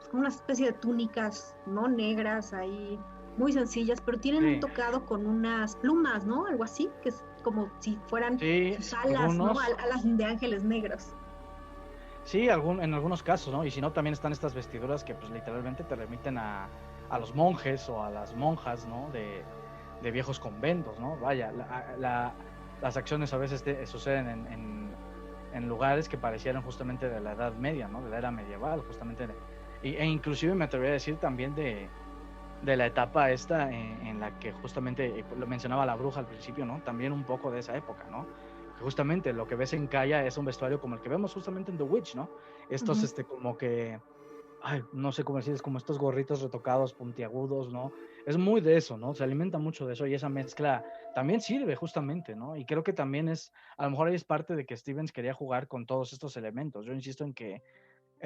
como una especie de túnicas, ¿no? Negras ahí, muy sencillas, pero tienen un sí, tocado con unas plumas, ¿no? Algo así, que es como si fueran sí, sus alas, ¿no? algunos, Alas de ángeles negros. sí, en algunos casos, ¿no? Y si no, también están estas vestiduras que pues literalmente te remiten a los monjes o a las monjas, ¿no? De viejos conventos, ¿no? Vaya, las acciones a veces suceden en lugares que parecieran justamente de la Edad Media, ¿no? De la era medieval, justamente. E inclusive me atrevería a decir también de la etapa esta en la que justamente lo mencionaba la bruja al principio, ¿no? También un poco de esa época, ¿no? Que justamente lo que ves en Kaya es un vestuario como el que vemos justamente en The Witch, ¿no? Estos, Ujú. como que, ay, no sé cómo decir, es como estos gorritos retocados, puntiagudos, ¿no? Es muy de eso, ¿no? Se alimenta mucho de eso y esa mezcla también sirve justamente, ¿no? Y creo que también a lo mejor ahí es parte de que Stevens quería jugar con todos estos elementos. Yo insisto en que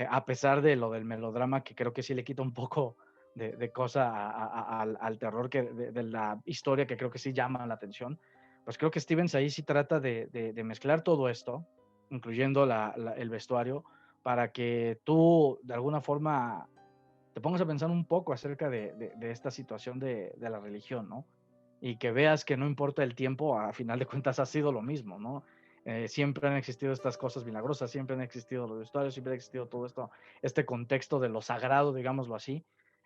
a pesar de lo del melodrama, que creo que sí le quita un poco de cosa al terror de la historia, que creo que sí llama la atención, pues creo que Stevens ahí sí trata de mezclar todo esto, incluyendo el vestuario, para que tú de alguna forma te pongas a pensar un poco acerca de esta situación de la religión, ¿no? Y que veas que no importa el tiempo, a final de cuentas ha sido lo mismo, ¿no? Siempre han existido estas cosas milagrosas, siempre han existido los vestuarios, siempre ha existido todo esto, este contexto de lo sagrado, digámoslo así,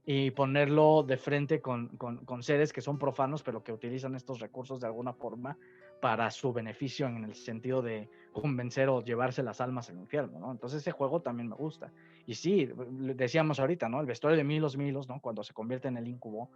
y ponerlo de frente con seres que son profanos, pero que utilizan estos recursos de alguna forma para su beneficio en el sentido de convencer o llevarse las almas al infierno, ¿no? Entonces ese juego también me gusta. Y sí, decíamos ahorita, ¿no? El vestuario de Milos Milos, ¿no? Cuando se convierte en el incubo,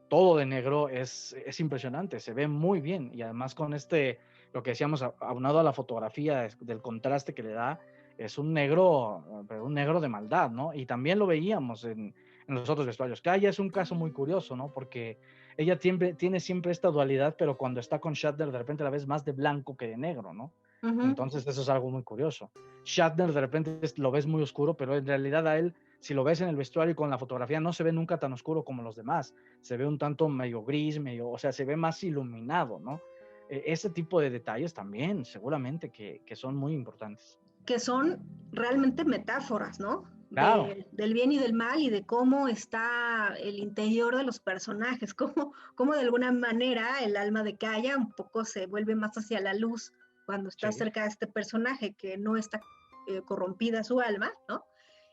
todo de negro es impresionante, se ve muy bien y además con lo que decíamos, aunado a la fotografía del contraste que le da, es un negro de maldad, ¿no? Y también lo veíamos en los otros vestuarios. Kaya es un caso muy curioso, ¿no? Porque ella tiene siempre esta dualidad, pero cuando está con Shatner de repente la ves más de blanco que de negro, ¿no? Ujú. Entonces eso es algo muy curioso. Shatner de repente lo ves muy oscuro, pero en realidad a él, si lo ves en el vestuario y con la fotografía, no se ve nunca tan oscuro como los demás. Se ve un tanto medio gris, o sea, se ve más iluminado, ¿no? Ese tipo de detalles también, seguramente que son muy importantes. Que son realmente metáforas, ¿no? Claro, Del bien y del mal y de cómo está el interior de los personajes, cómo de alguna manera el alma de Kaya un poco se vuelve más hacia la luz cuando está sí, cerca de este personaje que no está corrompida su alma, ¿no?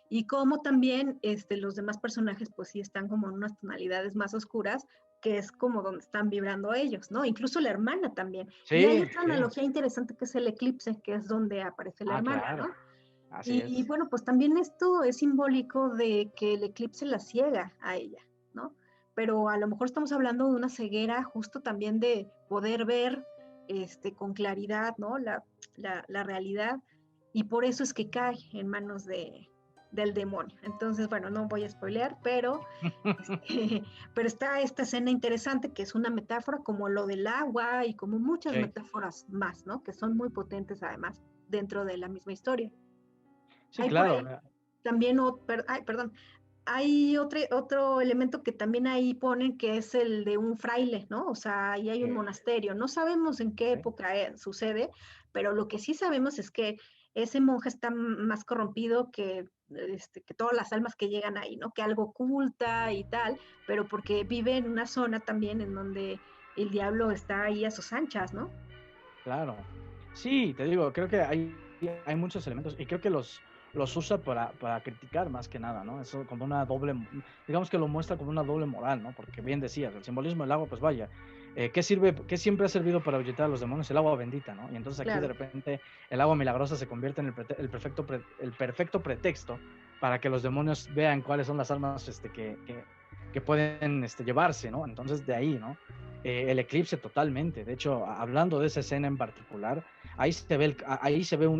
Y cómo también los demás personajes pues sí están como en unas tonalidades más oscuras, que es como donde están vibrando ellos, ¿no? Incluso la hermana también. Y hay sí, otra sí. analogía interesante que es el eclipse, que es donde aparece la Ah, hermana, claro, ¿no? así Y es. bueno, pues también esto es simbólico de que el eclipse la ciega a ella, ¿no? Pero a lo mejor estamos hablando de una ceguera justo también de poder ver con claridad, ¿no? La realidad, y por eso es que cae en manos del demonio. Entonces, bueno, no voy a spoilear, pero está esta escena interesante que es una metáfora como lo del agua y como muchas Sí, metáforas más, ¿no? Que son muy potentes además dentro de la misma historia. sí, Hay por claro. ahí también, perdón, hay otro elemento que también ahí ponen que es el de un fraile, ¿no? O sea, ahí hay un Sí, monasterio. No sabemos en qué sí, época sucede, pero lo que sí sabemos es que ese monje está más corrompido que todas las almas que llegan ahí, ¿no? Que algo oculta y tal, pero porque vive en una zona también en donde el diablo está ahí a sus anchas, ¿no? claro. Sí, te digo, creo que hay muchos elementos y creo que los usa para criticar más que nada, ¿no? Eso como una doble, digamos que lo muestra como una doble moral, ¿no? Porque bien decías, el simbolismo del agua, pues vaya, qué siempre ha servido para ahuyentar a los demonios? El agua bendita, ¿no? Y entonces aquí de Claro. repente el agua milagrosa se convierte en el perfecto pretexto para que los demonios vean cuáles son las almas que pueden llevarse, ¿no? Entonces de ahí, ¿no? El eclipse totalmente. De hecho, hablando de esa escena en particular, ahí se ve,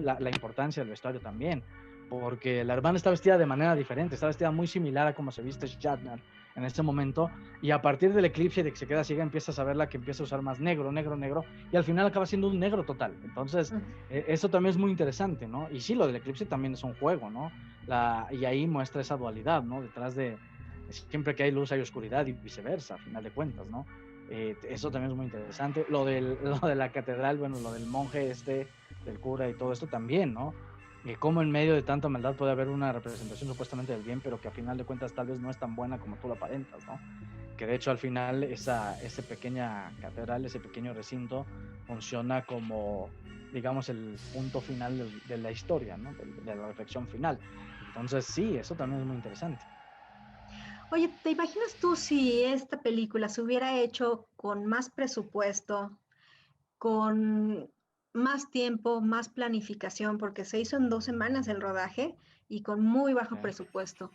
la importancia del vestuario también, porque la hermana está vestida de manera diferente, está vestida muy similar a como se viste Shatner en ese momento, y a partir del eclipse de que se queda ciega empiezas a verla que empieza a usar más negro, negro, negro, y al final acaba siendo un negro total. Entonces, eso también es muy interesante, ¿no? Y sí, lo del eclipse también es un juego, ¿no? Y ahí muestra esa dualidad, ¿no? Detrás de, siempre que hay luz hay oscuridad y viceversa, a final de cuentas, ¿no? Eso también es muy interesante. Lo de la catedral, bueno, lo del monje del cura y todo esto también, ¿no? Cómo en medio de tanta maldad puede haber una representación supuestamente del bien, pero que a final de cuentas tal vez no es tan buena como tú la aparentas, ¿no? Que de hecho al final esa pequeña catedral, ese pequeño recinto, funciona como, digamos, el punto final de la historia, ¿no? De la reflexión final. Entonces sí, eso también es muy interesante. Oye, ¿te imaginas tú si esta película se hubiera hecho con más presupuesto, con más tiempo, más planificación, porque se hizo en 2 semanas el rodaje y con muy bajo presupuesto?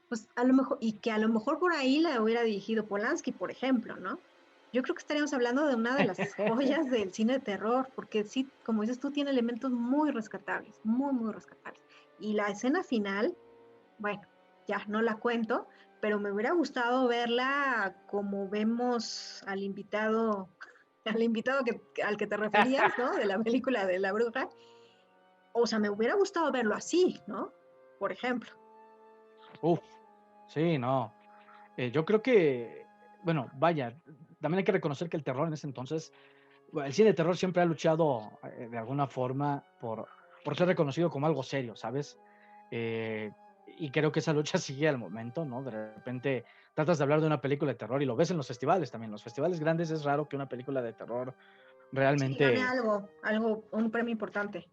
Pues a lo mejor, y que a lo mejor por ahí la hubiera dirigido Polanski, por ejemplo, ¿no? Yo creo que estaríamos hablando de una de las joyas del cine de terror, porque sí, como dices tú, tiene elementos muy rescatables, muy, muy rescatables. Y la escena final, bueno, ya no la cuento, pero me hubiera gustado verla como vemos al invitado, al que te referías, ¿no? De la película de la bruja. O sea, me hubiera gustado verlo así, ¿no? Por ejemplo. Uf, sí, no. Yo creo que, bueno, vaya, también hay que reconocer que el terror en ese entonces, bueno, el cine de terror siempre ha luchado de alguna forma por ser reconocido como algo serio, ¿sabes? Eh, y creo que esa lucha sigue al momento, ¿no? De repente tratas de hablar de una película de terror y lo ves en los festivales también. Los festivales grandes es raro que una película de terror Sí, gane realmente algo, un premio importante,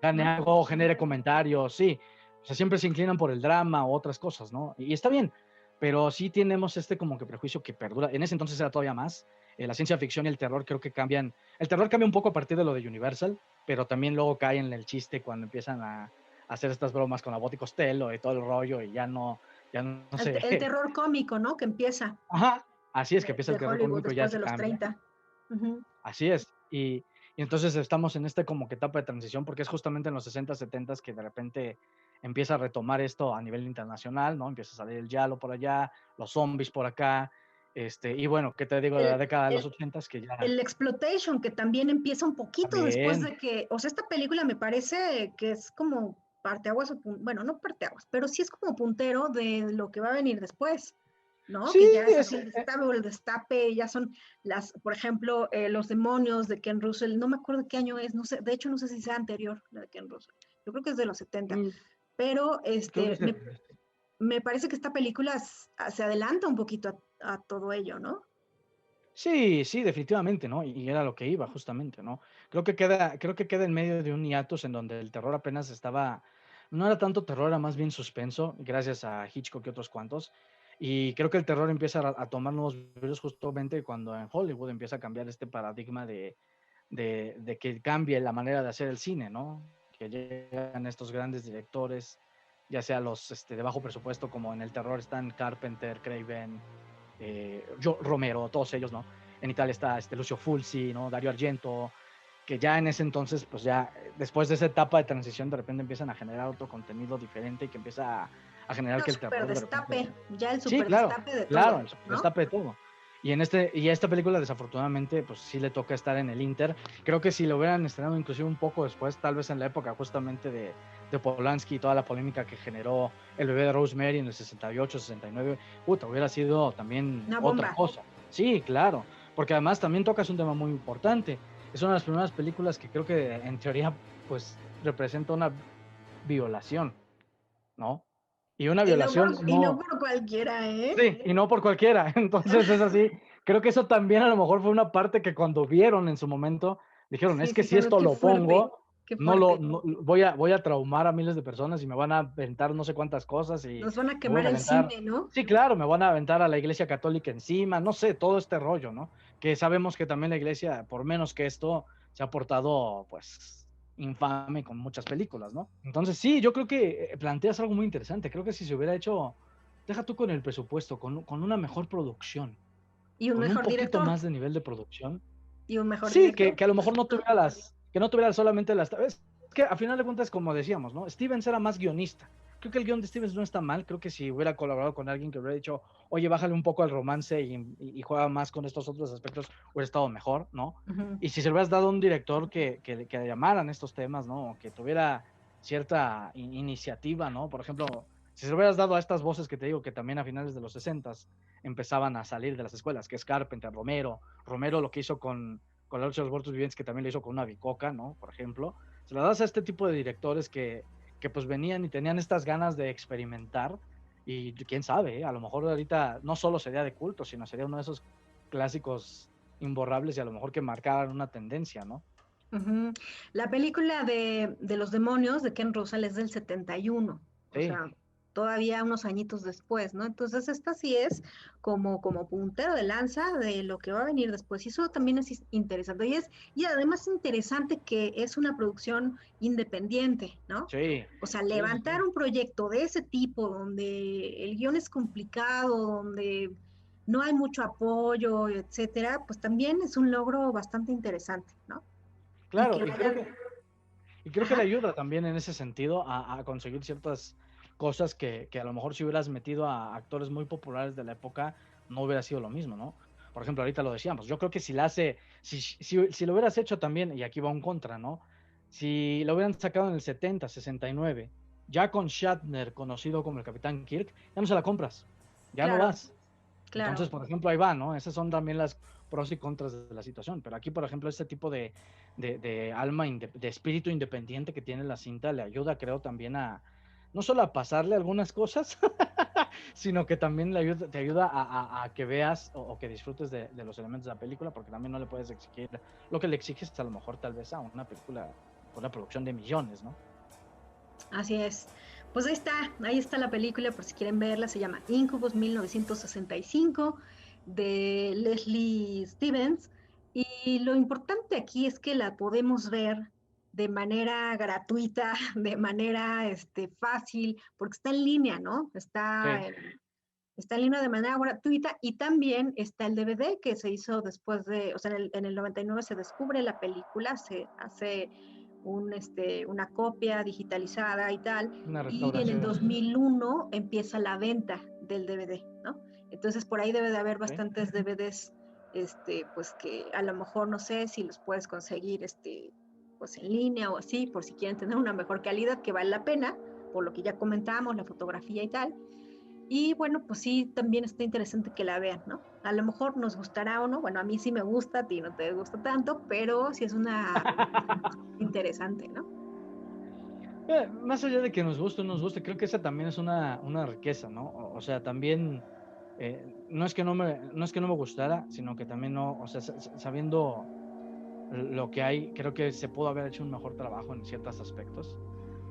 gane ¿no? algo, genere comentarios, sí. O sea, siempre se inclinan por el drama o otras cosas, ¿no? Y está bien, pero sí tenemos este como que prejuicio que perdura. En ese entonces era todavía más. La ciencia ficción y el terror creo que cambian. El terror cambia un poco a partir de lo de Universal, pero también luego cae en el chiste cuando empiezan a hacer estas bromas con la Boti Costello y todo el rollo y ya no sé. El terror cómico, ¿no? Que empieza Ajá, así es que empieza el de terror Hollywood cómico y ya después se de los cambia. 30. Uh-huh. Así es. Y entonces estamos en esta como que etapa de transición porque es justamente en los 60, 70 que de repente empieza a retomar esto a nivel internacional, ¿no? Empieza a salir el giallo por allá, los zombies por acá, y bueno, ¿qué te digo de la El, década de los el, 80 que ya el exploitation, que también empieza un poquito después también, de que, o sea, esta película me parece que es como parteaguas, bueno, no parteaguas, pero sí es como puntero de lo que va a venir después, ¿no? sí, Que ya es es, así el destape o el destape, ya son por ejemplo, los demonios de Ken Russell, no me acuerdo qué año es, no sé, de hecho no sé si sea anterior la de Ken Russell, yo creo que es de los 70, mm, pero creo que me parece que esta película se adelanta un poquito a todo ello, ¿no? sí, sí, definitivamente, ¿no? Y era lo que iba justamente, ¿no? Creo que queda en medio de un hiatus en donde el terror apenas estaba, no era tanto terror, era más bien suspenso, gracias a Hitchcock y otros cuantos. Y creo que el terror empieza a tomar nuevos brillos justamente cuando en Hollywood empieza a cambiar este paradigma de que cambie la manera de hacer el cine, ¿no? Que llegan estos grandes directores, ya sea los de bajo presupuesto, como en el terror están Carpenter, Craven, Romero, todos ellos, ¿no? En Italia está Lucio Fulci, ¿no? Dario Argento, que ya en ese entonces, pues ya después de esa etapa de transición, de repente empiezan a generar otro contenido diferente y que empieza a generar No, que el super terror de repente... destape, ya el Sí, super claro, destape de claro, todo, el ¿no? destape de todo. Y a esta película, desafortunadamente, pues sí le toca estar en el Inter. Creo que si lo hubieran estrenado inclusive un poco después, tal vez en la época justamente de Polanski y toda la polémica que generó El bebé de Rosemary en el 68, 69, puta, hubiera sido también Una otra bomba. cosa. Sí, claro, porque además también tocas un tema muy importante. Es una de las primeras películas que creo que en teoría pues representa una violación, ¿no? Y una violación Y no no, por cualquiera, ¿eh? sí, y no por cualquiera. Entonces es así. Creo que eso también a lo mejor fue una parte que cuando vieron en su momento, dijeron, Sí, es que si dijeron, esto lo pongo, qué no lo, fuerte. no- voy a traumar a miles de personas y me van a aventar no sé cuántas cosas y Nos van a me voy quemar a el aventar. cine, ¿no? Sí, claro, me van a aventar a la iglesia católica encima, no sé, todo este rollo, ¿no? Que sabemos que también la iglesia, por menos que esto, se ha portado, pues, infame con muchas películas, ¿no? Entonces, sí, yo creo que planteas algo muy interesante. Creo que si se hubiera hecho, deja tú con el presupuesto, con una mejor producción, Y un con un mejor poquito director. más de nivel de producción. Y un mejor Sí, director. que a lo mejor no tuviera que no tuviera solamente las... Es que a final de cuentas, como decíamos, ¿no? Stevens era más guionista. Creo que el guión de Stevens no está mal. Creo que si hubiera colaborado con alguien que hubiera dicho, oye, bájale un poco al romance y juega más con estos otros aspectos, hubiera estado mejor, ¿no? Y si se le hubieras dado a un director que llamaran estos temas, ¿no? Que tuviera cierta iniciativa, ¿no? Por ejemplo, si se le hubieras dado a estas voces que te digo que también a finales de los 60s empezaban a salir de las escuelas, que es Carpenter, Romero lo que hizo con La Noche de los Muertos Vivientes, que también lo hizo con una bicoca, ¿no? Por ejemplo, se lo das a este tipo de directores que pues venían y tenían estas ganas de experimentar, y quién sabe, a lo mejor ahorita no solo sería de culto, sino sería uno de esos clásicos imborrables y a lo mejor que marcaran una tendencia, ¿no? La película de Los Demonios de Ken Russell es del 71, o Sí, sea, todavía unos añitos después, ¿no? Entonces esta sí es como puntero de lanza de lo que va a venir después, y eso también es interesante, y además interesante que es una producción independiente, ¿no? sí, O sea, sí, sí, levantar sí. un proyecto de ese tipo, donde el guión es complicado, donde no hay mucho apoyo, etcétera, pues también es un logro bastante interesante, ¿no? Y Claro, que vayan, y creo que le ajá, ayuda también en ese sentido a conseguir ciertas cosas que a lo mejor si hubieras metido a actores muy populares de la época, no hubiera sido lo mismo, ¿no? Por ejemplo, ahorita lo decíamos, yo creo que si lo hubieras hecho también, y aquí va un contra, ¿no? Si lo hubieran sacado en el 70, 69, ya con Shatner, conocido como el Capitán Kirk, ya no se la compras, ya no claro, vas. claro. Entonces, por ejemplo, ahí va, ¿no? Esas son también las pros y contras de la situación. Pero aquí, por ejemplo, este tipo de alma, de espíritu independiente que tiene la cinta le ayuda, creo, también a, no solo a pasarle algunas cosas, sino que también te ayuda a que veas o que disfrutes de los elementos de la película, porque también no le puedes exigir lo que le exiges a lo mejor tal vez a una película, una producción de millones, ¿no? Así es. Pues ahí está la película, por si quieren verla, se llama Incubus 1965 de Leslie Stevens. Y lo importante aquí es que la podemos ver de manera gratuita, de manera fácil, porque está en línea, ¿no? Sí, Está en línea de manera gratuita, y también está el DVD que se hizo después o sea, en el 99 se descubre la película, se hace una copia digitalizada y tal, una y en el restauración. 2001 empieza la venta del DVD, ¿no? Entonces por ahí debe de haber Sí. bastantes DVDs, pues que a lo mejor no sé si los puedes conseguir, pues en línea o así, por si quieren tener una mejor calidad, que vale la pena, por lo que ya comentamos, la fotografía y tal. Y bueno, pues sí, también está interesante que la vean, ¿no? A lo mejor nos gustará o no, bueno, a mí sí me gusta, a ti no te gusta tanto, pero sí es una interesante, ¿no? Más allá de que nos guste o no nos guste, creo que esa también es una riqueza, ¿no? O sea, también no es que no es que no me gustara, sino que también no, o sea, sabiendo lo que hay, creo que se pudo haber hecho un mejor trabajo en ciertos aspectos,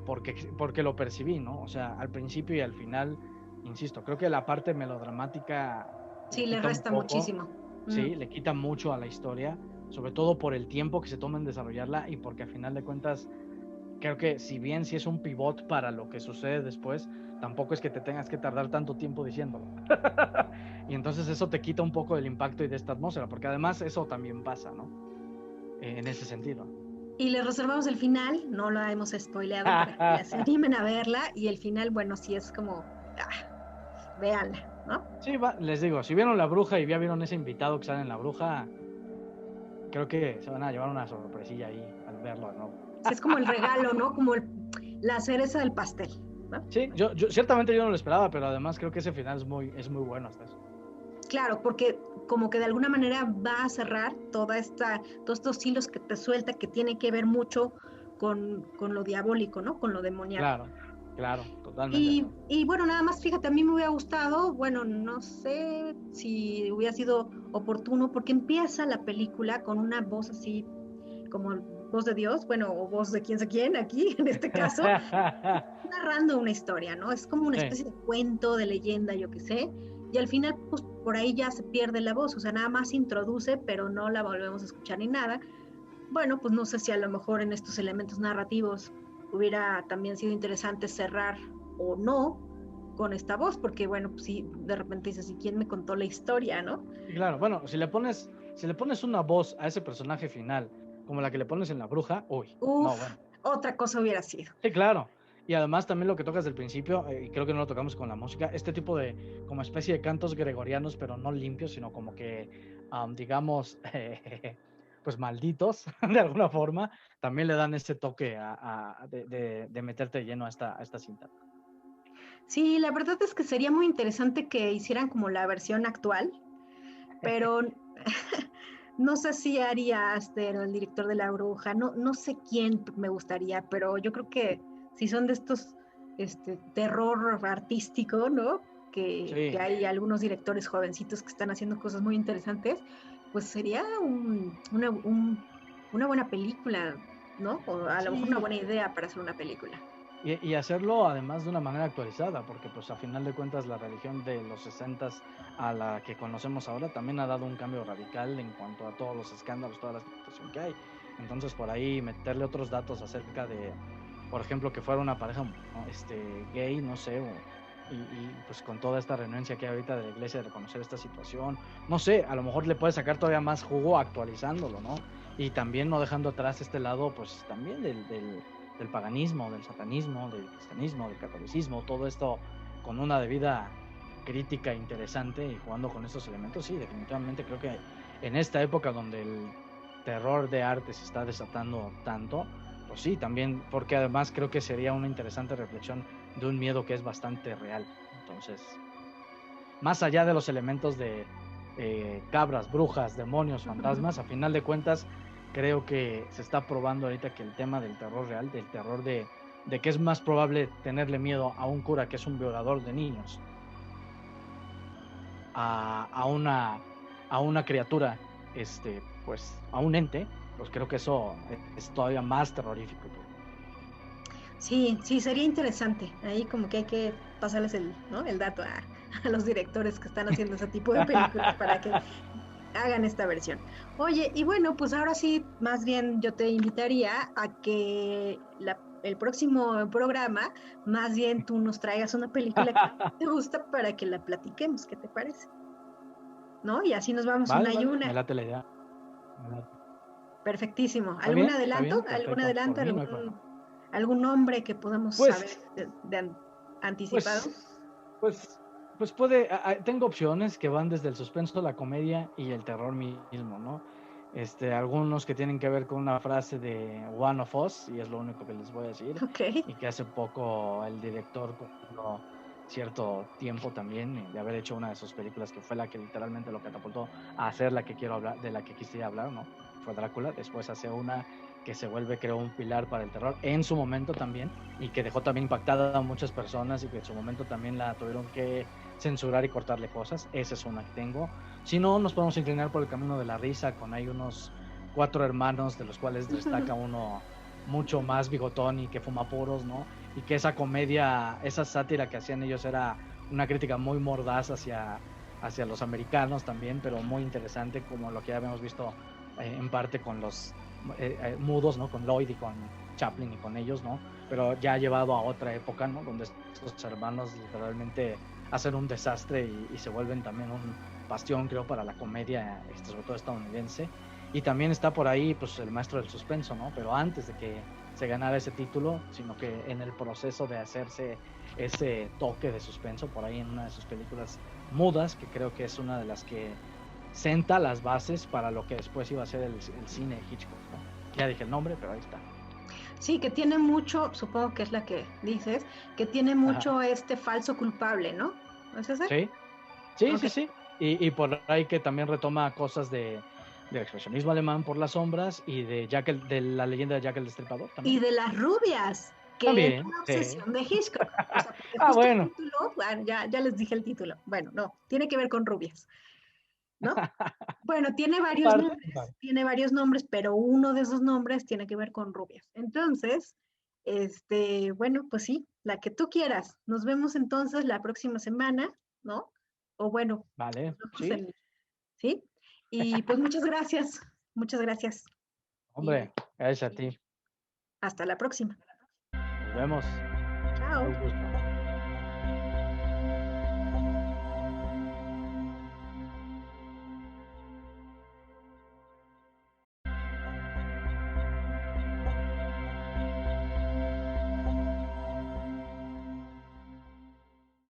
porque lo percibí, ¿no? O sea, al principio y al final, insisto, creo que la parte melodramática le Sí, le quita un resta poco, muchísimo. sí, le quita mucho a la historia, sobre todo por el tiempo que se toma en desarrollarla y porque al final de cuentas creo que si bien sí es un pivot para lo que sucede después, tampoco es que te tengas que tardar tanto tiempo diciéndolo. Y entonces eso te quita un poco del impacto y de esta atmósfera, porque además eso también pasa, ¿no? En ese sentido. Y les reservamos el final, no lo hemos spoileado para que se animen a verla, y el final, bueno, sí es como, véanla, ¿no? Sí, les digo, si vieron La Bruja y ya vieron ese invitado que sale en La Bruja, creo que se van a llevar una sorpresilla ahí al verlo, ¿no? Sí, es como el regalo, ¿no? Como la cereza del pastel, ¿no? Sí, ciertamente yo no lo esperaba, pero además creo que ese final es muy bueno hasta eso. Claro, porque como que de alguna manera va a cerrar todos estos hilos que te suelta, que tiene que ver mucho con lo diabólico, ¿no? Con lo demoníaco. Claro, claro, totalmente. Y bueno, nada más, fíjate, a mí me hubiera gustado, bueno, no sé si hubiera sido oportuno, porque empieza la película con una voz así, como voz de Dios, bueno, o voz de quién sé quién aquí, en este caso, narrando una historia, ¿no? Es como una Sí, especie de cuento, de leyenda, yo qué sé, y al final, pues por ahí ya se pierde la voz, o sea, nada más se introduce, pero no la volvemos a escuchar ni nada. Bueno, pues no sé si a lo mejor en estos elementos narrativos hubiera también sido interesante cerrar o no con esta voz, porque bueno, pues sí, de repente dices, ¿y quién me contó la historia, no? Y claro, bueno, si le pones una voz a ese personaje final, como la que le pones en La Bruja, uy, no, Uf, bueno. otra cosa hubiera sido. Sí, claro. Y además también lo que tocas del principio, y creo que no lo tocamos con la música, este tipo de como especie de cantos gregorianos, pero no limpios, sino como que, digamos, pues malditos, de alguna forma, también le dan ese toque de meterte lleno a esta cinta. Sí, la verdad es que sería muy interesante que hicieran como la versión actual, pero no sé si haría Aster o el director de La Bruja, no sé quién me gustaría, pero yo creo que si son de estos terror artístico, ¿no? Que Sí, hay algunos directores jovencitos que están haciendo cosas muy interesantes, pues sería una buena película, ¿no? O a lo mejor una sí. buena idea para hacer una película. Y hacerlo además de una manera actualizada, porque pues a final de cuentas la religión de los 60 a la que conocemos ahora también ha dado un cambio radical en cuanto a todos los escándalos, toda la situación que hay. Entonces por ahí meterle otros datos acerca de, por ejemplo, que fuera una pareja, ¿no? Gay, no sé, pues con toda esta renuencia que hay ahorita de la iglesia de reconocer esta situación, no sé, a lo mejor le puede sacar todavía más jugo actualizándolo, ¿no? Y también no dejando atrás este lado, pues también del paganismo, del satanismo, del cristianismo, del catolicismo, todo esto con una debida crítica interesante y jugando con estos elementos, sí, definitivamente creo que en esta época donde el terror de arte se está desatando tanto, pues sí, también, porque además creo que sería una interesante reflexión de un miedo que es bastante real. Entonces, más allá de los elementos de cabras, brujas, demonios, fantasmas, a final de cuentas, creo que se está probando ahorita que el tema del terror real, del terror de que es más probable tenerle miedo a un cura que es un violador de niños, a, a una, a una criatura, pues a un ente, pues creo que eso es todavía más terrorífico. Sí, sí, sería interesante. Ahí como que hay que pasarles ¿no? el dato a los directores que están haciendo ese tipo de películas para que hagan esta versión. Oye, y bueno, pues ahora sí, más bien yo te invitaría a que el próximo programa, más bien tú nos traigas una película que te gusta para que la platiquemos, ¿qué te parece? ¿No? Y así nos vamos Vale, una y vale, me una. late la idea. Me late. Perfectísimo. Está bien, ¿Algún perfecto. Por adelanto? mí no hay problema. ¿Algún nombre que podamos saber Pues, anticipado? pues, pues, pues puede, tengo opciones que van desde el suspenso, la comedia y el terror mismo, ¿no? Algunos que tienen que ver con una frase de One of Us, y es lo único que les voy a decir, Ok. y que hace poco el director cumplió cierto tiempo también de haber hecho una de sus películas que fue la que literalmente lo catapultó a hacer la que quiero hablar, de la que quisiera hablar, ¿no? Fue Drácula, después hace una que se vuelve, creo, un pilar para el terror en su momento también, y que dejó también impactada a muchas personas y que en su momento también la tuvieron que censurar y cortarle cosas. Esa es una que tengo. Si no, nos podemos inclinar por el camino de la risa, con hay unos 4 hermanos, de los cuales destaca uno mucho más bigotón y que fuma puros, ¿no? Y que esa comedia, esa sátira que hacían ellos era una crítica muy mordaz hacia los americanos también, pero muy interesante, como lo que ya habíamos visto en parte con los mudos, ¿no? Con Lloyd y con Chaplin y con ellos, ¿no? Pero ya llevado a otra época, ¿no? Donde estos hermanos literalmente hacen un desastre y se vuelven también un bastión, creo, para la comedia, sobre todo estadounidense. Y también está por ahí, pues, el maestro del suspenso, ¿no? Pero antes de que se ganara ese título, sino que en el proceso de hacerse ese toque de suspenso, por ahí en una de sus películas mudas, que creo que es una de las que senta las bases para lo que después iba a ser el cine de Hitchcock, ¿no? Ya dije el nombre, pero ahí está. Sí, que tiene mucho, supongo que es la que dices, que tiene mucho Ajá. este falso culpable, ¿no? ¿No es ese? Sí, sí, Ok. sí, sí. Y por ahí que también retoma cosas del expresionismo alemán por las sombras y de la leyenda de Jack el Destripador Y también. de las rubias, que es También, una sí. obsesión de Hitchcock. O sea, porque Ah, justo el bueno. título, bueno, ya les dije el título. Bueno, no, tiene que ver con rubias, ¿no? Bueno, En parte, en parte. tiene varios nombres, pero uno de esos nombres tiene que ver con rubias. Entonces, bueno, pues sí, la que tú quieras. Nos vemos entonces la próxima semana, ¿no? O bueno, Vale, nos vemos sí. ¿sí? Y pues muchas gracias. Y Hombre, gracias a ti. hasta la próxima. Nos vemos. Chao. Un gusto.